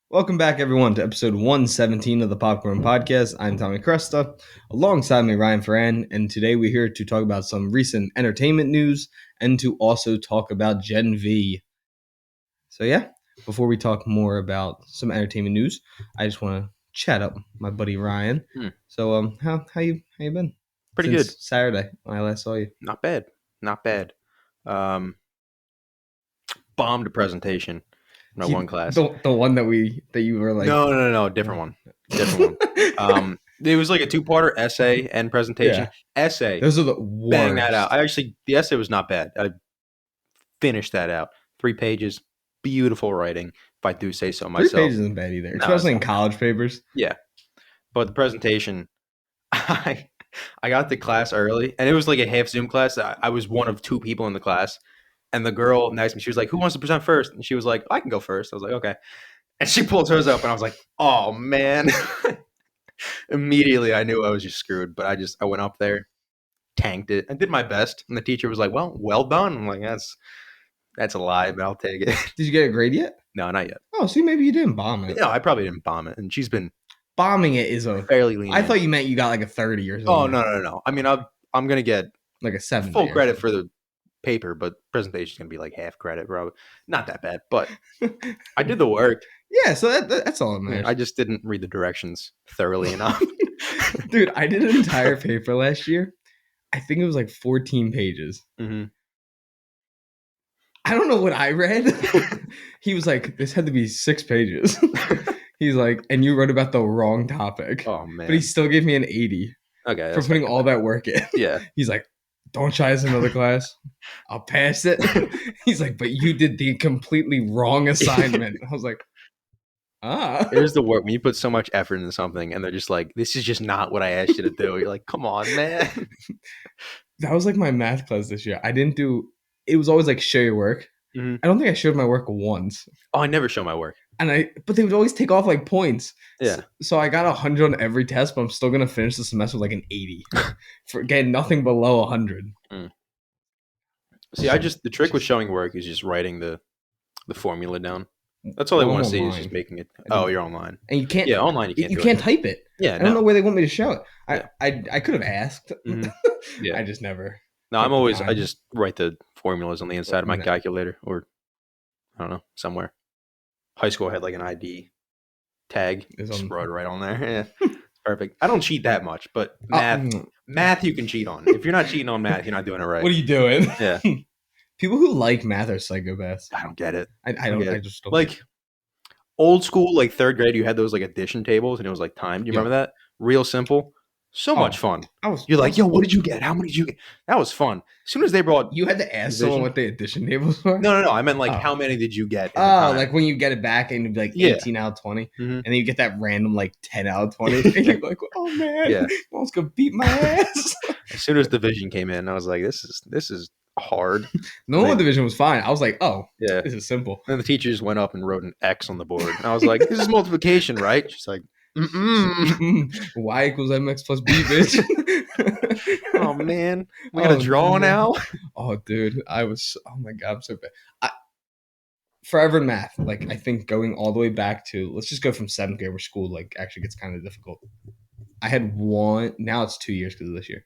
Welcome back, everyone, to episode 117 of the Popcorn Podcast. I'm Tommy Cresta, alongside me, Ryan Ferran, and today we're here to talk about some recent entertainment news and to also talk about Gen V. So, yeah, before we talk more about some entertainment news, I just want to chat up my buddy Ryan. So, how you been? Pretty Since good. Saturday when I last saw you. Not bad. Bombed a presentation in my one class. The one that you were like, No, different one. It was like a two-parter essay and presentation. Yeah. Essay, Those are the worst. bang that out. The essay was not bad. I finished that out. 3 pages, beautiful writing, if I do say so myself. 3 pages isn't bad either, especially in college papers. Yeah, but the presentation, I got to class early, and it was like a half Zoom class. I was one of 2 people in the class. And the girl next to me, she was like, "Who wants to present first?" And she was like, "I can go first." I was like, "Okay." And she pulls hers up, and I was like, "Oh man!" Immediately, I knew I was just screwed. But I went up there, tanked it, and did my best. And the teacher was like, "Well done." I'm like, "That's a lie, but I'll take it." Did you get a grade yet? No, not yet. Oh, see, maybe you didn't bomb it. No, I probably didn't bomb it. And she's been bombing it is a fairly lenient. I thought you meant you got like a 30 or something. Oh no. I mean, I'm gonna get like a 70. Full credit for the paper, but presentation is gonna be like half credit, probably. Not that bad, but I did the work. Yeah, so that's all that matters. I just didn't read the directions thoroughly enough. Dude, I did an entire paper last year. I think it was like 14 pages. Mm-hmm. I don't know what I read. He was like, this had to be 6 pages. He's like, and you wrote about the wrong topic. Oh man! But he still gave me an 80. Okay, for putting all that work in. Yeah. He's like, don't try this in another class. I'll pass it. He's like, but you did the completely wrong assignment. I was like, Here's the work. When you put so much effort into something and they're just like, this is just not what I asked you to do. You're like, come on, man. That was like my math class this year. It was always like, show your work. Mm-hmm. I don't think I showed my work once. Oh, I never show my work. But they would always take off like points. Yeah. So I got 100 on every test, but I'm still going to finish the semester with like an 80 for getting nothing below 100. Mm. See, the trick with showing work is just writing the formula down. That's all they want to see is just making it. Oh, you're online. And you can't. Yeah, online you can't type it. Yeah. I don't know where they want me to show it. Yeah. I could have asked. Mm-hmm. Yeah. I just never. No, I just write the formulas on the inside of my calculator or I don't know, somewhere. High school had like an ID tag. Just wrote it right on there. Yeah. Perfect. I don't cheat that much, but math you can cheat on. If you're not cheating on math, you're not doing it right. What are you doing? Yeah. People who like math are psychopaths. I don't get it. I just don't. Like old school, like 3rd grade, you had those like addition tables and it was like timed. Do you remember that? Real simple. So much fun. You're like, yo, what did you get? How many did you get? That was fun. As soon as they brought you had to ask someone what the addition tables were? No. I meant like how many did you get? Like when you get it back and it'd be like 18 out of 20. Mm-hmm. And then you get that random like 10 out of 20. And you're like, oh man, mom's gonna beat my ass. As soon as division came in, I was like, this is hard. No division was fine. I was like, oh, yeah, this is simple. And the teacher just went up and wrote an X on the board. And I was like, this is multiplication, right? She's like, Y equals mx plus b, bitch. Oh man, we gotta draw now. Oh dude, oh my god, I'm so bad. Forever in math, like I think going all the way back to, let's just go from 7th grade where school like actually gets kind of difficult. I had one, now it's 2 years because of this year.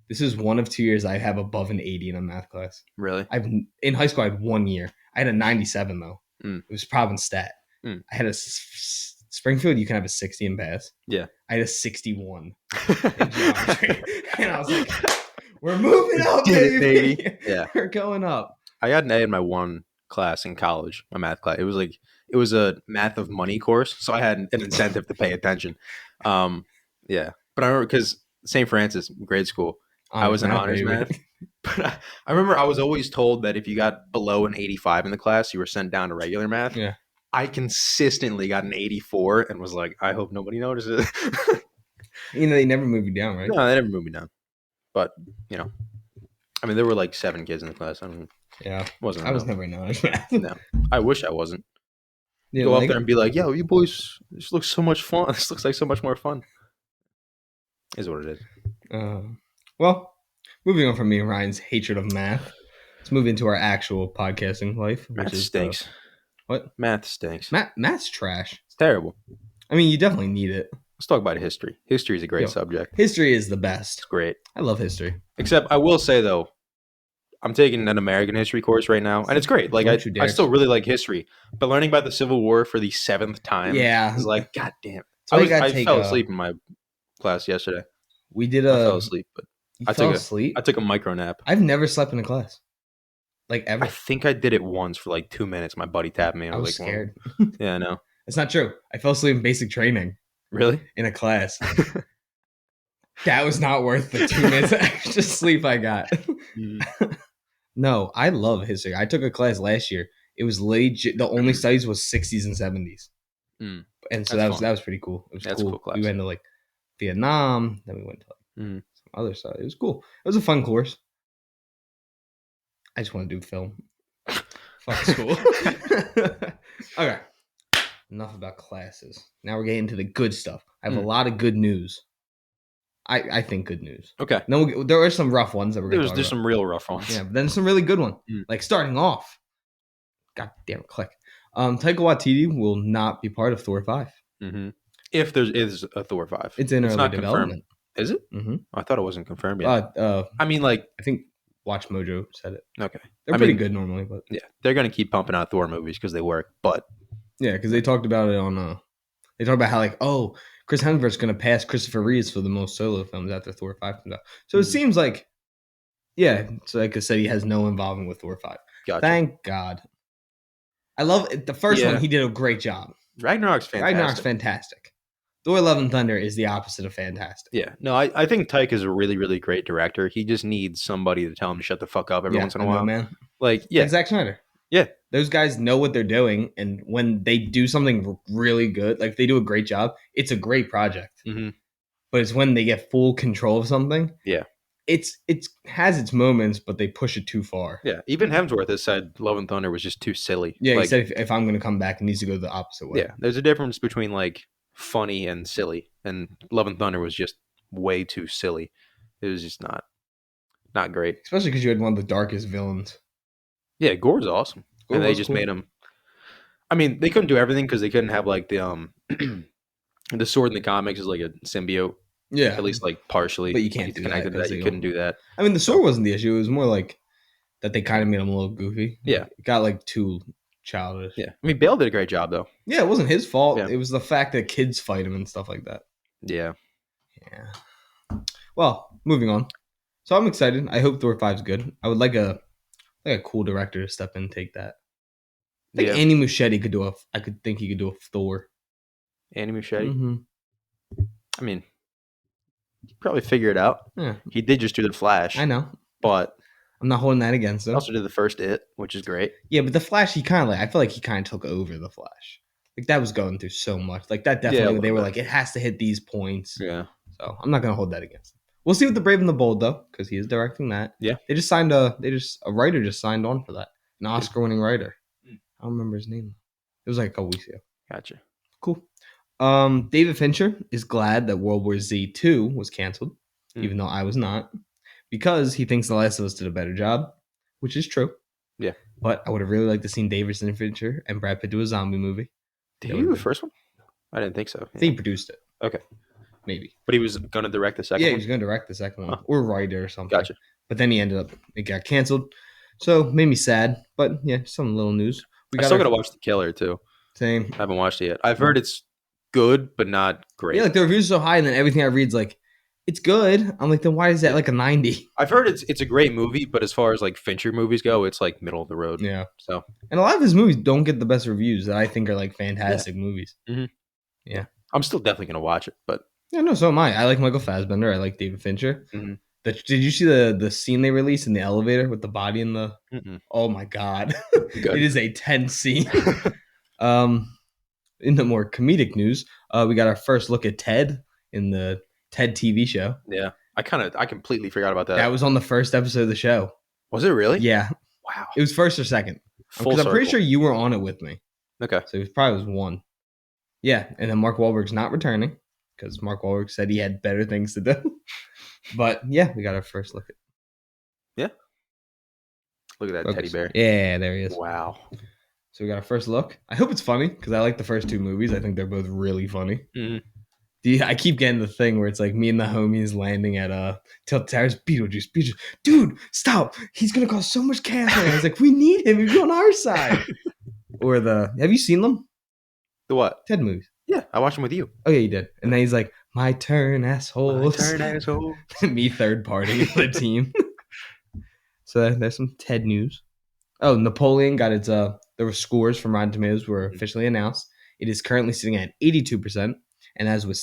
This is one of 2 years I have above an 80 in a math class. Really? In high school I had 1 year. I had a 97 though. It was Providence Stat. I had a Springfield, you can have a 60 in pass. Yeah. I had a 61 in geometry. And I was like, we're moving up, baby. Yeah. We're going up. I got an A in my one class in college, my math class. It was a math of money course, so I had an incentive to pay attention. Yeah. But I remember because St. Francis, grade school, I was in honors math. But I remember I was always told that if you got below an 85 in the class, you were sent down to regular math. Yeah. I consistently got an 84 and was like, I hope nobody notices. They never moved you down, right? No, they never moved me down. But, I mean, there were like 7 kids in the class. I was never in honors math. No, I wish I wasn't. Go up there and be like, yo, you boys, this looks so much fun. This looks like so much more fun. Is what it is. Well, moving on from me and Ryan's hatred of math, let's move into our actual podcasting life. Math stinks. What? Math stinks. Math's trash. It's terrible. I mean, you definitely need it. Let's talk about history. History is a great Yo, subject. History is the It's best. great. I love history. Except I will say though, I'm taking an American history course right now, and it's great. Like Don't you I dare. still really like history, but learning about the Civil War for the 7th time Yeah. is like, god damn. So you gotta I take fell asleep in my class yesterday. we did I fell a asleep, but you I fell took asleep? I took a micro nap. I've never slept in a class. Like I ever. think I did it once for like 2 minutes. My buddy tapped me. I I was was like, scared. well, yeah, I know. It's not true. I fell asleep in basic training Really? in a class. That was not worth the 2 minutes of extra sleep I got. Mhm. No, I love history. I took a class last year. It was legit. The only studies was 60s and 70s, Mm, and so that's that fun. was pretty cool. It was That's a cool cool. class. We went to like Vietnam, then we went to like Mhm. some other stuff. It was cool. It was a fun course. I just want to do film. Fuck school. Okay. Enough about classes. Now we're getting to the good stuff. I have a lot of good news. I think good news. Okay. No, there are some rough ones that we're gonna talk There's about. some real rough ones. Yeah, but then some really good one. Mm. Like starting off. God damn it, click. Taika Waititi will not be part of Thor 5. Mm-hmm. If there is a Thor 5. It's in early not development. confirmed. Is it? Mm-hmm. I thought it wasn't confirmed yet. I I mean, like, think Watch Mojo said it. okay. They're I pretty mean, good normally, but yeah, they're going to keep pumping out Thor movies because they work, but yeah, because they talked about it on they talked about how like, oh, Chris Hemsworth's gonna pass Christopher Reeves for the most solo films after Thor 5 comes out. So it Mhm. seems like, yeah, so like I said, he has no involvement with Thor 5. gotcha. Thank God. I love it. The first Yeah. one, he did a great job. Ragnarok's fantastic. Ragnarok's fantastic. Thor Love and Thunder is the opposite of fantastic. Yeah. No, I think Tyke is a really, really great director. He just needs somebody to tell him to shut the fuck up every once in a while. Man. Like, yeah. Like Zack Snyder. Yeah. Those guys know what they're doing, and when they do something really good, like they do a great job, it's a great project. Mm-hmm. But it's when they get full control of something. Yeah. It has its moments, but they push it too far. Yeah. Even Hemsworth has said Love and Thunder was just too silly. Yeah, like, he said if I'm going to come back, it needs to go the opposite way. Yeah. There's a difference between like funny and silly, and Love and Thunder was just way too silly. It was just not great. Especially because you had one of the darkest villains. Yeah, Gore's awesome. Gore And they was just cool. made him. I mean, they couldn't do everything because they couldn't have like the the sword in the comics is like a symbiote, Yeah. at least like partially. But you can't It's do that connected to that. 'cause You they couldn't all- do that. I mean, the sword wasn't the issue. It was more like that they kind of made him a little goofy. Yeah. It got like too childish. Yeah, I mean, Bale did a great job though. Yeah, it wasn't his fault. Yeah. It was the fact that kids fight him and stuff like that. Yeah. Yeah. Well, moving on. So I'm excited. I hope Thor 5's good. I would like a cool director to step in and take that. I think Yeah. Andy Muschietti could do I could think he could do a Thor. Andy Muschietti. Mm-hmm. I mean, he'd probably figure it out. Yeah, He did just do the Flash. I know. But I'm not holding that against he him. also did the first It, which is great. Yeah, but the Flash, he kind of like I feel like he kind of took over the Flash. Like that was going through so much. Like that definitely a they were little like it has to hit these points. Yeah. So I'm not gonna hold that against him. We'll see with the Brave and the Bold though, because he is directing that. Yeah. They just signed a writer just signed on for that. An Oscar winning writer. Mm. I don't remember his name. It was like a couple weeks ago. Gotcha. Cool. David Fincher is glad that World War Z 2 was canceled, even though I was not, because he thinks The Last of Us did a better job, which is true. Yeah. But I would have really liked to see David Fincher and Brad Pitt do a zombie movie. Did That he do the would've been- first one? I didn't think so. I think he produced it. Okay. Maybe. But he was going to direct the second Yeah, he one? was going to direct the second one Huh. or write it or something. Gotcha. But then it got canceled. So made me sad. But yeah, some little news. I still got to watch The Killer, too. Same. I haven't watched it yet. I've heard it's good, but not great. Yeah, like the reviews are so high, and then everything I read's like, it's good. I'm like, then why is that like a 90? I've heard it's a great movie, but as far as like Fincher movies go, it's like middle of the road. Yeah. So And a lot of his movies don't get the best reviews that I think are like fantastic movies. I'm still definitely going to watch it, but Yeah, no, so am I. I like Michael Fassbender. I like David Fincher. Mhm. Did you see the scene they released in the elevator with the body in the? Mm-mm. Oh my god, Good. it is a tense scene. In the more comedic news, we got our first look at Ted in the Ted TV show. Yeah. I completely forgot about that. That was on the first episode of the show. Was it really? Yeah, Wow. it was first or second. Full Because I'm pretty circle. sure you were on it with me. Okay. So it probably was one. Yeah, and then Mark Wahlberg's not returning because Mark Wahlberg said he had better things to do. But yeah, we got our first look at Look at that teddy bear. Yeah, there he is. Wow. So we got our first look. I hope it's funny because I like the first two movies. I think they're both really funny. Mhm. I keep getting the thing where it's like me and the homies landing at Tilt Towers. Beetlejuice. Dude, stop! He's gonna cause so much chaos. I was like, we need him. He's on our side. Or have you seen them? The what? Ted movies. Yeah, I watched them with you. Oh yeah, you did. And then he's like, my turn, My assholes. turn, asshole. Me third party of the team. So there's some Ted news. Oh, Napoleon got its the scores from Rotten Tomatoes were officially announced. It is currently sitting at 82%, and as with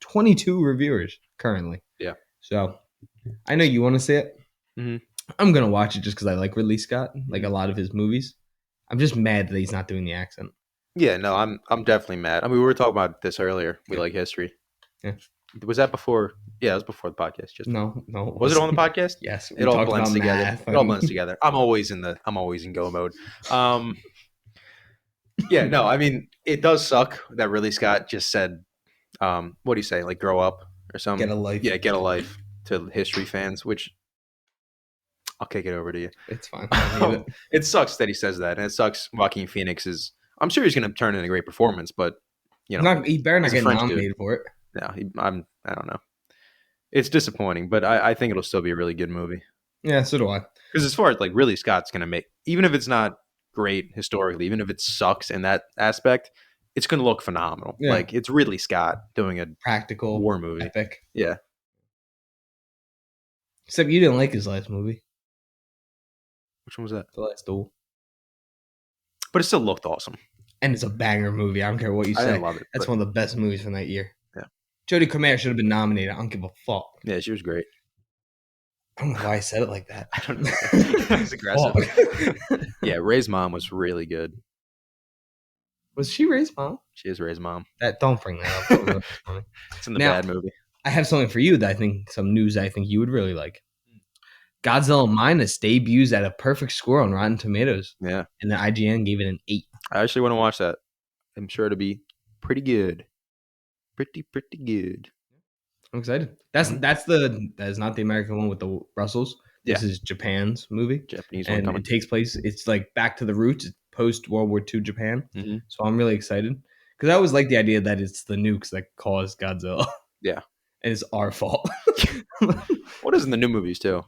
22 reviewers currently. Yeah. So I know you want to see it. Mm-hmm. I'm gonna watch it just because I like Ridley Scott, like a lot of his movies. I'm just mad that he's not doing the accent. Yeah, no, I'm definitely mad. I mean, we were talking about this earlier. We like history. Yeah. Was that before? Yeah, it was before the podcast. Just No. was it on the podcast? Yes. It all blends together. It all blends together. I'm always in go mode. Yeah, no, I mean, it does suck that Ridley Scott just said, what do you say, like grow up or something? Get a life. Yeah, get a life to history fans, which I'll kick it over to you. It's fine. I don't need it. It sucks that he says that, and it sucks. Joaquin Phoenix is. I'm sure he's going to turn in a great performance, but you know, He better not he's a get French nominated for it. no, I don't know. It's disappointing, but I think it'll still be a really good movie. Yeah, so do I. Because as far as like Ridley Scott's going to make, even if it's not great historically, even if it sucks in that aspect, it's going to look phenomenal. Yeah. Like it's Ridley Scott doing a Practical war movie. epic. Yeah. Except you didn't like his last movie, Which one was that? The Last Duel. But it still looked awesome. And it's a banger movie. I don't care what you I say. didn't love it. That's but- one of the best movies from that year. Yeah. Jodie Comer should have been nominated. I don't give a fuck. Yeah, she was great. I don't know why I said it like that. I don't know. That was aggressive. Fuck. Yeah, Ray's mom was really good. Was she Ray's mom? She is Ray's mom. Don't bring that up. That was funny. It's in the Now- bad movie. I have something for you that I think some news I think you would really like. Godzilla Minus debuts at a perfect score on Rotten Tomatoes, Yeah. and the IGN gave it an 8. I actually want to watch that. I'm sure it'll be pretty good. Pretty good. I'm excited. That is not the American one with the Russells. This is Japan's movie, Japanese one and coming. it takes place. It's like back to the roots. It's post World War II Japan. Mm-hmm. So I'm really excited because I always like the idea that it's the nukes that caused Godzilla. Yeah. And it's our fault. What is in the new movies too?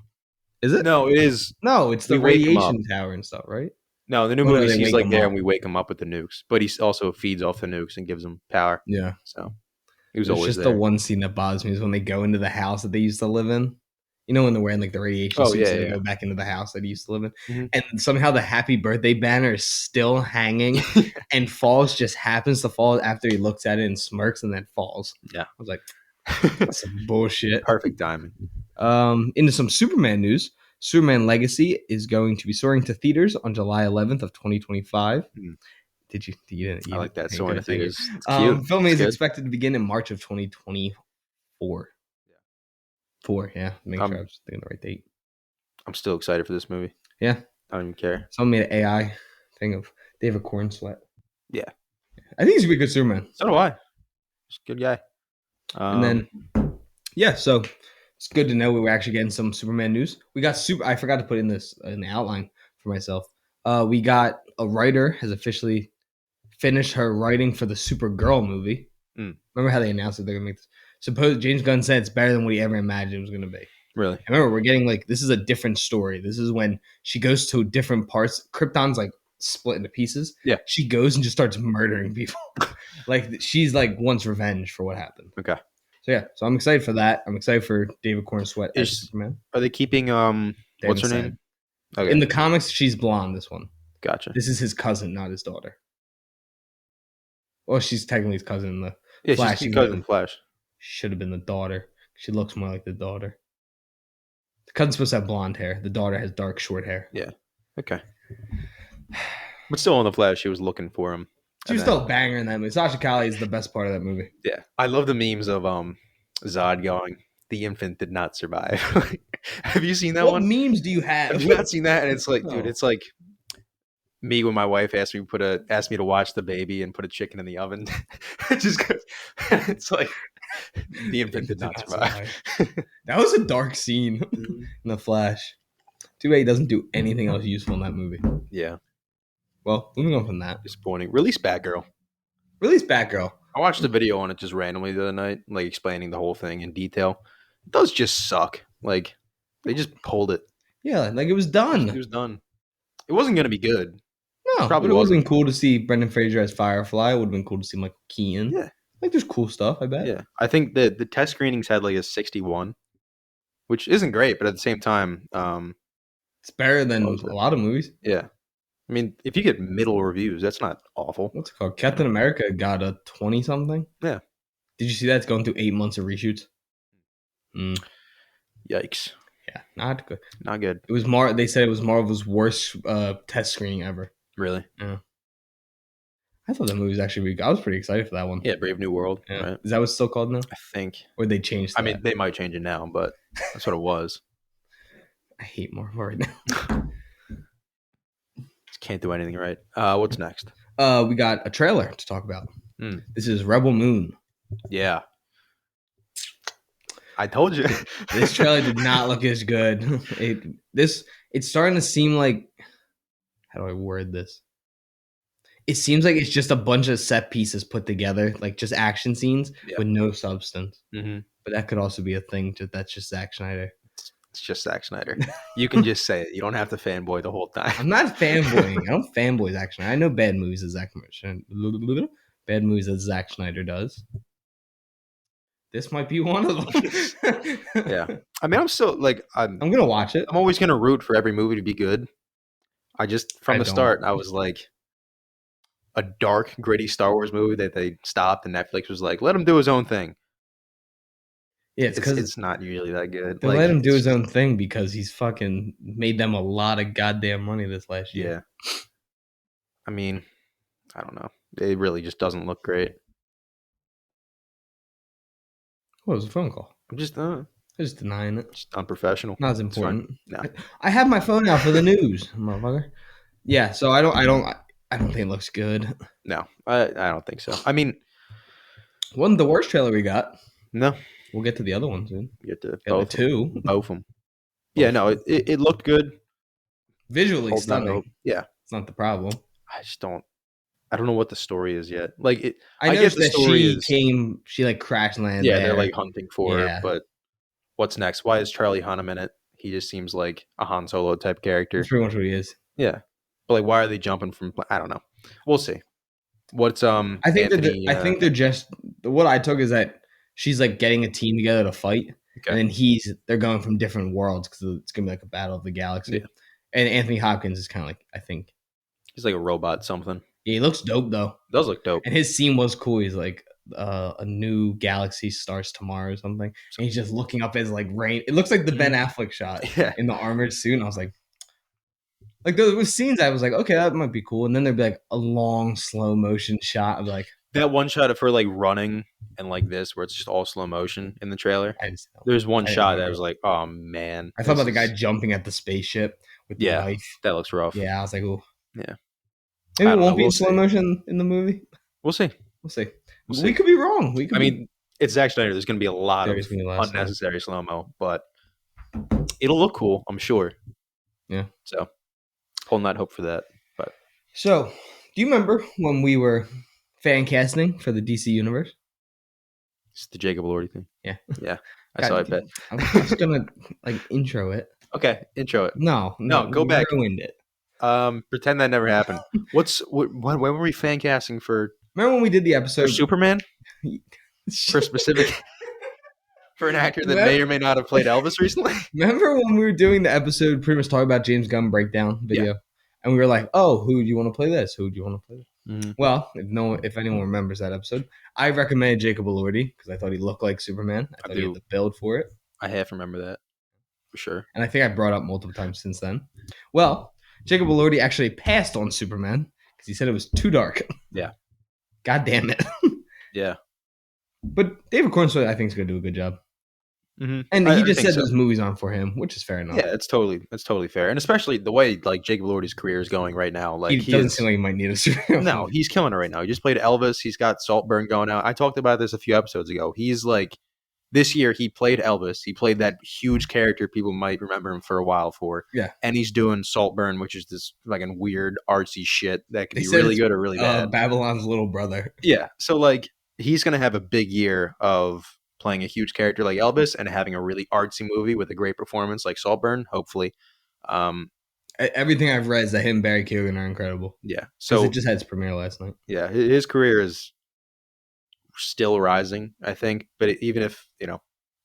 Is it? No, it is. No, it's the We wake 'em radiation tower and stuff, right? No, the new Or do movies they he's wake like 'em there up? and we wake him up with the nukes, but he also feeds off the nukes and gives them power. Yeah. So he was It's always just there. the one scene that bothers me is when they go into the house that they used to live in. You know, when they're wearing like the radiation Oh, suits yeah, and they yeah. go back into the house that he used to live in. Mhm. And somehow the happy birthday banner is still hanging and falls, just happens to fall after he looks at it and smirks and then falls. Yeah. I was like, that's some bullshit. Perfect timing. Into some Superman news. Superman Legacy is going to be soaring to theaters on July 11th of 2025. Mm. Did you? You I like that. you So in didn't the think it. theaters. It's cute. Filming It's is good. expected to begin in March of 2024. Yeah. 4, yeah. Make Um, sure I was thinking the right date. I'm still excited for this movie. Yeah. I don't even care. Someone made an AI thing of David Corn Sweat. Yeah. I think he's gonna be a good Superman. So do I. He's a good guy. And then, yeah, so it's good to know we were actually getting some Superman news. We got I forgot to put in this in the outline for myself. We got a writer has officially finished her writing for the Supergirl movie. Mm. Remember how they announced that they're gonna make this? Suppose James Gunn said it's better than what he ever imagined it was gonna be. really, And remember, we're getting like this is a different story. This is when she goes to different parts. Krypton's like split into pieces. Yeah. She goes and just starts murdering people. Like she's like wants revenge for what happened. okay. So yeah, so I'm excited for that. I'm excited for David Corn Sweat as Is- Superman. Are they keeping They what's her haven't name? said. Okay, In the comics, she's blonde. This one. gotcha. This is his cousin, not his daughter. Well, she's technically his cousin in the Yeah, Flash, she's you cousin know. Flash. should have been the daughter. She looks more like the daughter. The cousin's supposed to have blonde hair. The daughter has dark, short hair. Okay. But still in the Flash, she was looking for him. She was And then- still a banger in that movie. Sasha Calle is the best part of that movie. Yeah, I love the memes of Zod going, "The infant did not survive." Have you seen that What one? memes do you Have have? you not seen that? And it's like, No. dude, it's like me when my wife asked me to watch the baby and put a chicken in the oven. It just goes, it's like the infant did not survive. That was a dark scene in The Flash. Too bad he doesn't do anything else useful in that movie. Yeah, Well, moving on from that. Disappointing. Release Batgirl. Release Batgirl. I watched a video on it just randomly the other night, like explaining the whole thing in detail. It does just suck. Like they just pulled it. Yeah, like it was It done. was done. It wasn't gonna be good. No, Probably but it would have been wasn't. cool to see Brendan Fraser as Firefly. It would have been cool to see Michael Keaton. Yeah. Like there's cool stuff, I bet. Yeah. I think that the test screenings had like a 61, which isn't great, but at the same time, It's better what than was a it? lot of movies. Yeah. I mean, if you get middle reviews, that's not awful. What's it called? Captain America got a 20 something. Yeah. Did you see that? It's going through 8 months of reshoots. Yikes. Yeah, not good. Not good. It was They said it was Marvel's worst test screening ever. Really? Yeah. I thought that movie was actually really good. I was pretty excited for that one. Yeah, Brave New World. Yeah. Right? Is that what's still called now? I think. Or they changed? I mean, they might change it now, but that's what it was. I hate Marvel right now. Just can't do anything right. What's next? We got a trailer to talk about. This is Rebel Moon. Yeah. I told you. This trailer did not look as good. It's starting to seem like, how do I word this? It seems like it's just a bunch of set pieces put together, like just action scenes with no substance. Mm-hmm. But that could also be a thing. That's just Zack Snyder. It's just Zack Snyder. You can just say it. You don't have to fanboy the whole time. I'm not fanboying. I don't fanboy Zack Snyder. I know bad movies that Zack Snyder does. This might be one of them. Yeah. I mean, I'm still like I'm gonna watch it. I'm always gonna root for every movie to be good. From the start, I was like a dark, gritty Star Wars movie that they stopped and Netflix was like, let him do his own thing. Yeah, it's because it's not really that good. They let him do his own thing because he's fucking made them a lot of goddamn money this last year. Yeah. I mean, I don't know. It really just doesn't look great. What was a phone call? I'm just denying it. Just unprofessional. Not as important. No. I have my phone out for the news, motherfucker. Yeah, so I don't think it looks good. No, I don't think so. I mean, wasn't the worst trailer we got. No. We'll get to the other ones soon. Get to both two. Both of them. Yeah, no, it looked good. Visually stunning. Yeah. It's not the problem. I don't know what the story is yet. Like I guess the story she like crash landed. Yeah, there. they're like hunting for her. But what's next? Why is Charlie Hunnam in it? He just seems like a Han Solo type character. That's pretty much what he is. Yeah. But like, why are they jumping from? I don't know. We'll see. What's I think they're just what I took is that she's like getting a team together to fight, and then they're going from different worlds because it's gonna be like a battle of the galaxy. Yeah. And Anthony Hopkins is kind of like, I think he's like a robot something. Yeah, he looks dope though. It does look dope. And his scene was cool. He's like, a new galaxy starts tomorrow or something. And he's just looking up as like rain. It looks like the Ben Affleck shot in the armored suit. And I was like there was scenes I was like, okay, that might be cool. And then there'd be like a long slow motion shot of like that one shot of her like running and like this, where it's just all slow motion in the trailer. There's one shot that was like, oh man. I thought about the guy jumping at the spaceship with the knife. That looks rough. Yeah, I was like, oh. Yeah. Maybe it won't be in slow motion in the movie. We'll see. We could be wrong. It's Zack Snyder. There's going to be a lot of unnecessary slow-mo, but it'll look cool, I'm sure. Yeah. So, holding out hope for that. But so, do you remember when we were fan casting for the DC Universe? It's the Jacob Elordi thing. Yeah. Yeah. I saw it. Bet. I was just going to intro it. Okay, intro it. No, go back. Ruined it. Pretend that never happened. When were we fan casting for? Remember when we did the episode for Superman? For specific, for an actor that may or may not have played Elvis recently. Remember when we were doing the episode, pretty much talking about James Gunn breakdown video, and we were like, "Oh, who do you want to play this? Who do you want to play this?" Mm-hmm. Well, if anyone remembers that episode, I recommended Jacob Elordi because I thought he looked like Superman. I thought he had the build for it. I half remember that for sure, and I think I brought up multiple times since then. Well, Jacob Elordi actually passed on Superman because he said it was too dark. Yeah. God damn it. Yeah. But David Cornswell, I think, is going to do a good job. Mm-hmm. And he just said those movies aren't for him, which is fair enough. Yeah, that's totally fair. And especially the way like Jacob Elordi's career is going right now. Like he doesn't seem like he might need a superhero. No, he's killing it right now. He just played Elvis. He's got Saltburn going out. I talked about this a few episodes ago. He's like this year he played Elvis. He played that huge character people might remember him for a while for. Yeah. And he's doing Saltburn, which is this fucking weird artsy shit that could They be said really it's good or really bad. Babylon's little brother. Yeah. So like he's gonna have a big year of playing a huge character like Elvis and having a really artsy movie with a great performance like Saltburn, hopefully. Um, Everything I've read is that him and Barry Keoghan are incredible. yeah. Because it So just had its premiere last night. yeah, his career is still rising, I think. But even if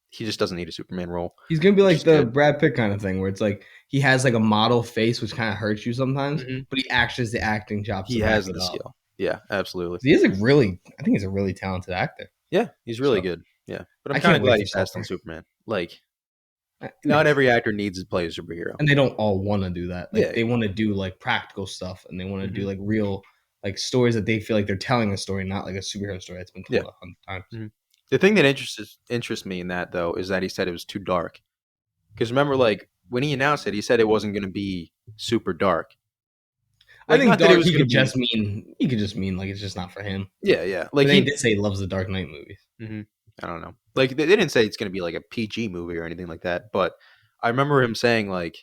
he just doesn't need a Superman role, He's gonna be which like is the good. Brad Pitt kind of thing, where it's like he has like a model face, which kind of hurts you sometimes, Hmm. but he actually has the acting chops He to back has it the up. skill. Yeah, absolutely. He is like really, I think he's a really talented actor. Yeah, he's really So good. Yeah, but I'm I kind can't of wait glad for he passed on Saltburn. Superman. Like, not Nice. every actor needs to play a superhero. And they don't all want to do that. Like Yeah. they want to do like practical stuff, and they want to do Hmm. like real like stories that they feel like they're telling a story, not like a superhero story that's been Yeah. told 100 times. Mhm. The thing that interests me in that though is that he said it was too dark. Because remember, like when he announced it, he said it wasn't going to be super dark. I Like, think not that it dark. was going to be. He could just mean like it's just not for him. Yeah, yeah. But Like then he he. did say he loves the Dark Knight movies. Mhm. I don't know. Like they didn't say it's going to be like a PG movie or anything like that. But I remember him saying like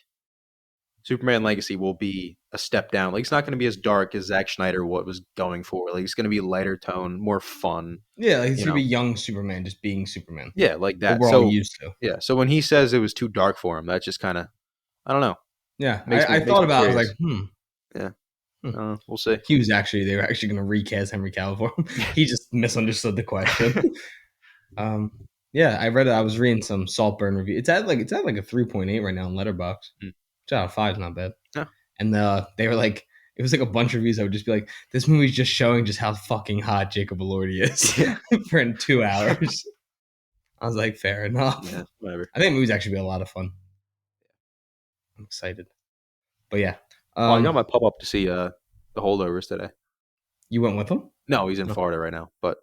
Superman Legacy will be a step down. Like it's not going to be as dark as Zack Snyder what was going for. Like it's going to be lighter tone, more fun. Yeah, like he's You gonna know. be young Superman, just being Superman. Yeah, like What that. we're all So used to. yeah. So when he says it was too dark for him, that just kind of I don't know. Yeah, Makes me I makes thought me about it. I was curious. like, hmm. Yeah. Hmm. We'll see. They were actually going to recast Henry Cavill for him. He just misunderstood the question. um, yeah, I read it. I was reading some Saltburn review. It's at like a 3.8 right now in Letterbox. Mm. Which out of 5 is not bad. Yeah. And they were like, it was like a bunch of reviews that would just be like, this movie's just showing just how fucking hot Jacob Elordi is Yeah. for in 2 hours. I was like, fair enough. Yeah. Whatever. I think the movie's actually be a lot of fun. I'm excited. But yeah, Oh, I got my pup up to see the holdovers today. you went with him? No, he's in No. Florida right now, but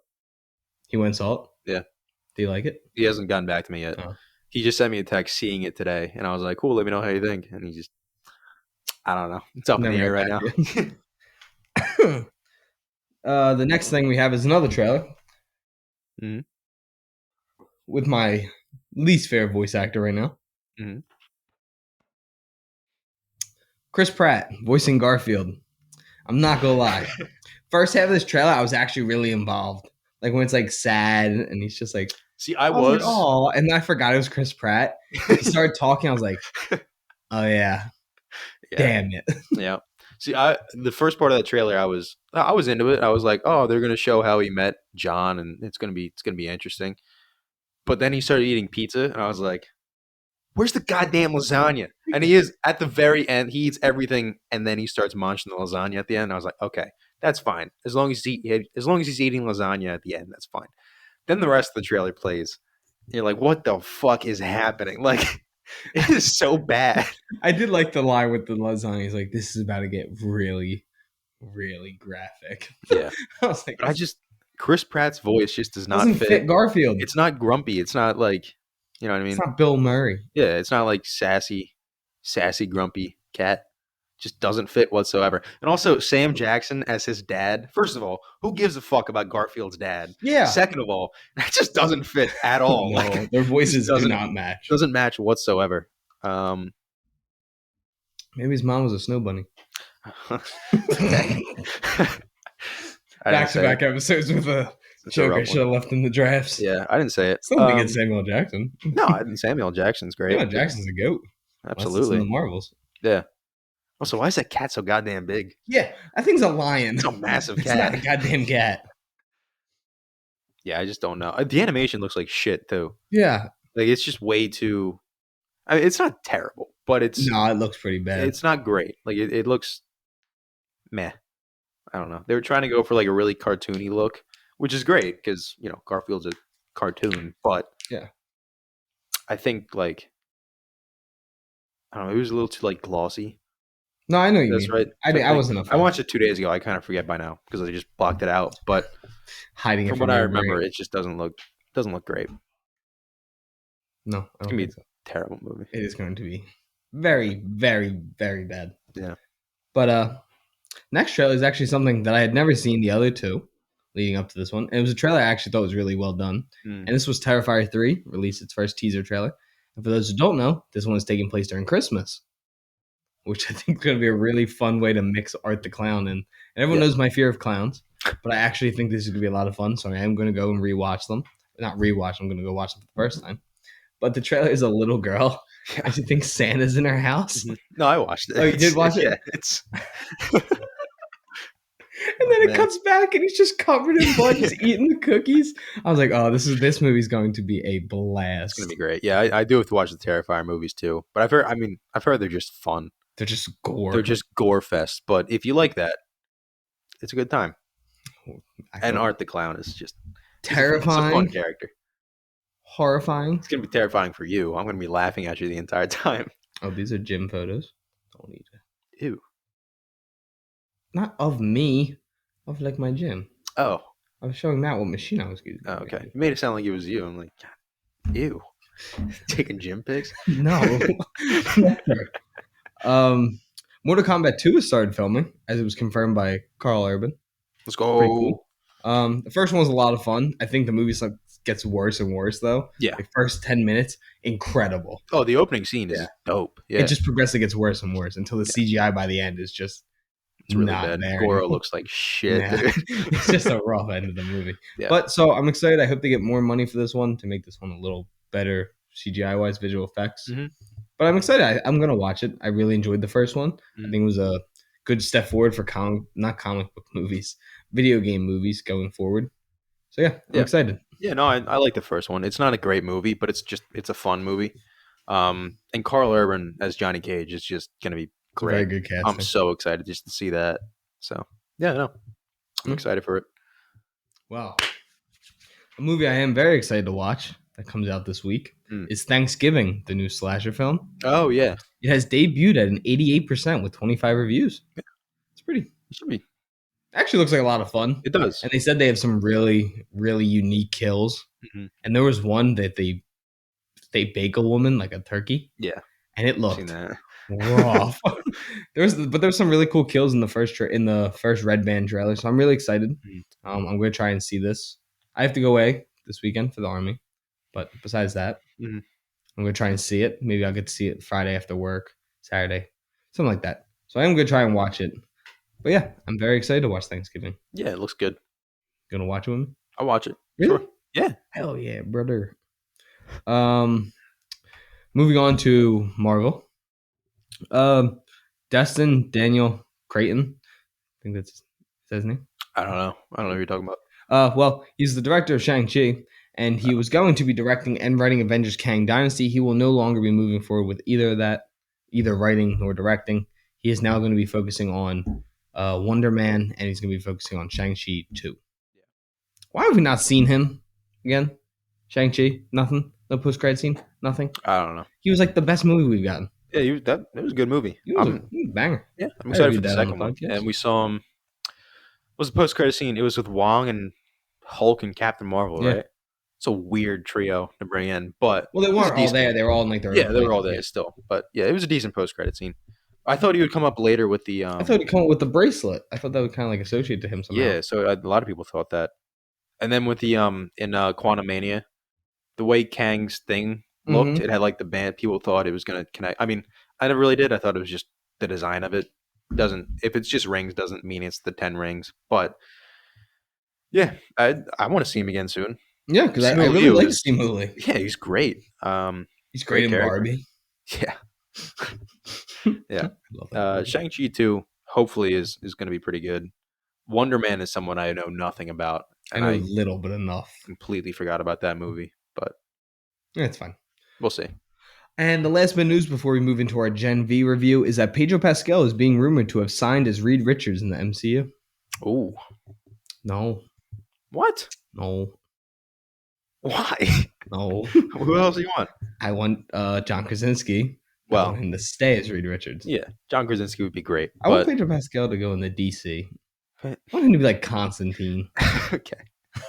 He went Salt. Yeah. Do you like it? he hasn't gotten back to me yet. Oh. He just sent me a text seeing it today, and I was like, "Cool, let me know how you think." And he just, I don't know, it's up in Never the air got right back now. to you. The next thing we have is another trailer Mhm. with my least favorite voice actor right now, Mhm. Chris Pratt, voicing Garfield. I'm not gonna lie. First half of this trailer, I was actually really involved. Like when it's like sad and he's just like, See, I was like, oh, and then I forgot it was Chris Pratt. He started talking. I was like, oh yeah, yeah, damn it. yeah. See, the first part of that trailer, I was into it. I was like, "Oh, they're gonna show how he met John, and it's gonna be interesting." But then he started eating pizza, and I was like, "Where's the goddamn lasagna?" And he is at the very end. He eats everything, and then he starts munching the lasagna at the end. I was like, "Okay, that's fine. As long as he's eating lasagna at the end, that's fine." Then the rest of the trailer plays. You're like, "What the fuck is happening?" Like, it is so bad. I did like the line with the lasagna. He's like, this is about to get really, really graphic. Yeah, I was like, but Chris Pratt's voice just does not doesn't fit. fit Garfield. It's not grumpy. It's not like, you know what I It's mean? not Bill Murray. Yeah, it's not like sassy, grumpy cat. Just doesn't fit whatsoever. And also, Sam Jackson as his dad. First of all, who gives a fuck about Garfield's dad? Yeah. Second of all, that just doesn't fit at all. No, Like, their it just voices do not match. doesn't match whatsoever. Maybe his mom was a snow bunny. Okay. I didn't Back to say back it. episode with a It's a joke I rough should have one. left in the drafts. Yeah, I didn't say it. Still think it's Samuel Jackson. No, I didn't. Samuel Jackson's great. Samuel Jackson's a goat. Unless it's in Absolutely. the Marvels. Yeah. Also, why is that cat so goddamn big? Yeah, that thing's a lion. It's a massive It's not cat. a goddamn cat. Yeah, I just don't know. The animation looks like shit too. Yeah. Like it's just way too. I mean, it's not terrible, but it's No, it looks pretty bad. it's not great. Like it looks meh. I don't know. They were trying to go for like a really cartoony look, which is great because Garfield's a cartoon, but Yeah. I think like I don't know. It was a little too like glossy. No, I know what you That's mean. right. I think. wasn't a I fan. watched it 2 days ago. I kind of forget by now because I just blocked it out. But Hiding it from from what I your remember, brain. it just doesn't look great. No, I It's don't gonna be think so. a terrible movie. It is going to be very, very, very bad. Yeah. But next trailer is actually something that I had never seen the other two. leading up to this one. And it was a trailer I actually thought was really well done. Mm. And this was Terrifier 3, released its first teaser trailer. And for those who don't know, this one is taking place during Christmas, which I think is going to be a really fun way to mix Art the Clown in. And everyone Yeah. knows my fear of clowns, but I actually think this is going to be a lot of fun. So I am going to go and rewatch them. Not rewatch, I'm going to go watch them for the first time. But the trailer is a little girl, and she thinks Santa's in her house. Mhm. No, I watched it. Oh, you did watch it? Yeah, it's. And then it Man. cuts back, and he's just covered in blood, just eating the cookies. I was like, "Oh, this movie's going to be a It's blast." gonna be great. Yeah, I do have to watch the Terrifier movies too. But I've heard. I mean, I've heard they're just fun. They're just They're gore. just gore fest. But if you like that, it's a good time. I And thought Art the Clown is just he's a fun terrifying, character. horrifying. It's gonna be terrifying for you. I'm gonna be laughing at you the entire time. Oh, these are gym photos. Don't need it. Ew. Not of me, of like my gym. Oh. I was showing Matt what machine I was using. Oh, okay. You made it sound like it was you. I'm like, God, ew. Taking gym pics? No. Mortal Kombat 2 has started filming, as it was confirmed by Carl Urban. Let's Pretty go. cool. The first one was a lot of fun. I think the movie gets worse and worse though. Yeah. The first 10 minutes, incredible. Oh, the opening scene is Yeah. dope. Yeah. It just progressively gets worse and worse until the CGI by the end is just It's really not bad. there. Goro anymore. looks like shit. Yeah. Dude. It's just a rough end of the movie. Yeah. But so I'm excited. I hope they get more money for this one to make this one a little better CGI wise, visual effects. Mhm. But I'm excited. I'm gonna watch it. I really enjoyed the first one. I Mhm. think it was a good step forward for not comic book movies, video game movies going forward. So yeah, I'm Yeah. excited. Yeah, no, I like the first one. It's not a great movie, but it's a fun movie. And Carl Urban as Johnny Cage is just gonna be It's a very great. good I'm casting. so excited just to see that. So yeah, no, I'm Mm. excited for it. Wow. A movie I am very excited to watch that comes out this week Mm. is Thanksgiving, the new slasher film. Oh yeah, It has debuted at an 88% with 25 reviews. It's pretty. it should be. Actually, looks like a lot of fun. It does. And they said they have some really, really unique kills. Mhm. And there was one that they bake a woman like a turkey. Yeah, And it I've looked seen that. rough. There's some really cool kills in the first Red Band trailer, so I'm really excited. Mhm. I'm gonna try and see this. I have to go away this weekend for the army, but besides that, Mhm. I'm gonna try and see it. Maybe I'll get to see it Friday after work, Saturday, something like that. So I am gonna try and watch it. But yeah, I'm very excited to watch Thanksgiving. Yeah, it looks good. Gonna watch it with me? I'll watch it. Really? Sure. Yeah. Hell yeah, brother. Moving on to Marvel. Destin Daniel Creighton. I think that's his name. I don't know. I don't know what you're talking about. Well, he's the director of Shang-Chi, and he was going to be directing and writing Avengers Kang Dynasty. He will no longer be moving forward with either writing or directing. He is now going to be focusing on Wonder Man, and he's going to be focusing on Shang-Chi 2. Why have we not seen him again? Shang-Chi? Nothing? No post-credit scene? Nothing? I don't know. He was like the best movie we've gotten. Yeah, that was a good movie. He was a banger. Yeah, I'm I excited for reviewed the that on second the one. podcast. And we saw him. What was the post credit scene? It was with Wong and Hulk and Captain Marvel, Yeah. right? It's a weird trio to bring in, but Well, they it was weren't all decent. there. They were all in like their Yeah, own they were all places. there still, but yeah, it was a decent post credit scene. I thought he would come up later with the. I thought he'd come up with the bracelet. I thought that would kind of like associate to him somehow. Yeah, so a lot of people thought that, and then with the in Quantum Mania, the way Kang's thing looked, Mhm. it had like the band. People thought it was gonna connect. I mean, I never really did. I thought it was just the design of it. Doesn't if it's just rings doesn't mean it's the 10 rings, but yeah, I want to see him again soon. Yeah, because I Simu really Liu like is- Simu Liu. Yeah, he's great. He's great in character. Barbie. Yeah, yeah. I love that movie. Shang-Chi 2 hopefully is going to be pretty good. Wonder Man is someone I know nothing about, I and know I little but enough. completely forgot about that movie, but Yeah, it's fine. we'll see. And the last bit of news before we move into our Gen V review is that Pedro Pascal is being rumored to have signed as Reed Richards in the MCU. Oh, No, what? no, Why? no. Who else do you want? I want John Krasinski. I Well, want him to stay as Reed Richards. yeah, John Krasinski would be great, I want but Pedro Pascal to go in the DC. but- I want him to be like Constantine. okay.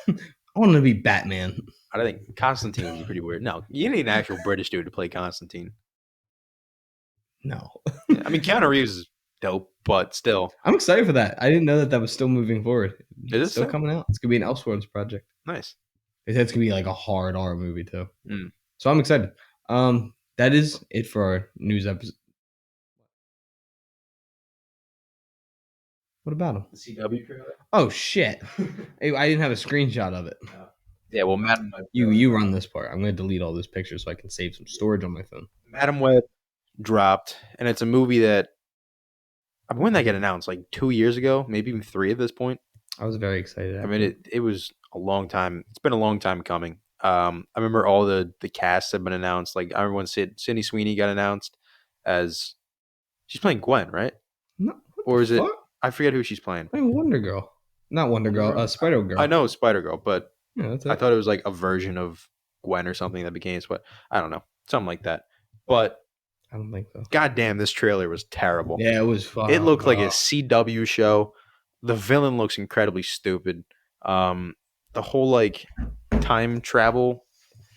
I want him to be Batman. I think Constantine would be pretty weird. No, you need an actual British dude to play Constantine. No. Yeah, I mean, Keanu Reeves is dope, but still, I'm excited for that. I didn't know that that was still moving forward. it It's is still still coming out. It's gonna be an Elseworlds project. nice. They said it's gonna be like a hard R movie too. Mm. So I'm excited. That is it for our news episode. What about him? The CW trailer. Oh shit! Hey, I didn't have a screenshot of it. Yeah, well, Madam Web. You run this part. I'm gonna delete all those pictures so I can save some storage on my phone. Madam Web dropped, and it's a movie that when did that get announced? Like 2 years ago, maybe even 3 at this point. I was very excited. I mean, it was a long time. It's been a long time coming. I remember all the casts have been announced. Like I remember when Sydney Sweeney got announced as she's playing Gwen, right? No, what Or the is it? fuck? I forget who she's playing. I mean, Wonder Girl, not Wonder Girl. Spider Girl. I know Spider Girl, but Yeah, that's I it. thought it was like a version of Gwen or something that became Spot. I don't know, something like that. But I don't think so. goddamn, this trailer was terrible. Yeah, it was fun. It looked like a CW show. The villain looks incredibly stupid. The whole like time travel.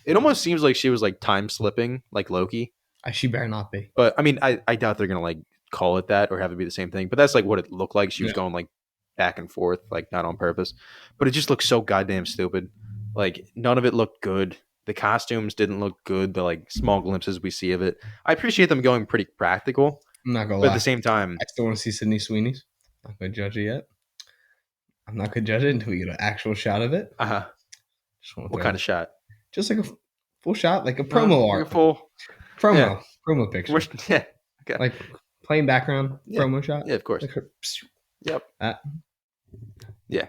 It almost seems like she was like time slipping, like Loki. She better not be. But I mean, I doubt they're gonna like call it that or have it be the same thing. But that's like what it looked like. She was going like back and forth, like not on purpose. But it just looks so goddamn stupid. Like none of it looked good. The costumes didn't look good. The like small glimpses we see of it. I appreciate them going pretty practical, I'm not gonna but lie. at the same time, I still want to see Sydney Sweeney's. Not gonna judge it yet. I'm not gonna judge it until we get an actual shot of it. Just what kind of shot? Just like a full shot, like a promo Like art, a full, promo picture, yeah, okay, like plain background Yeah. promo shot. yeah, of course, Like her, yep. that. Yeah.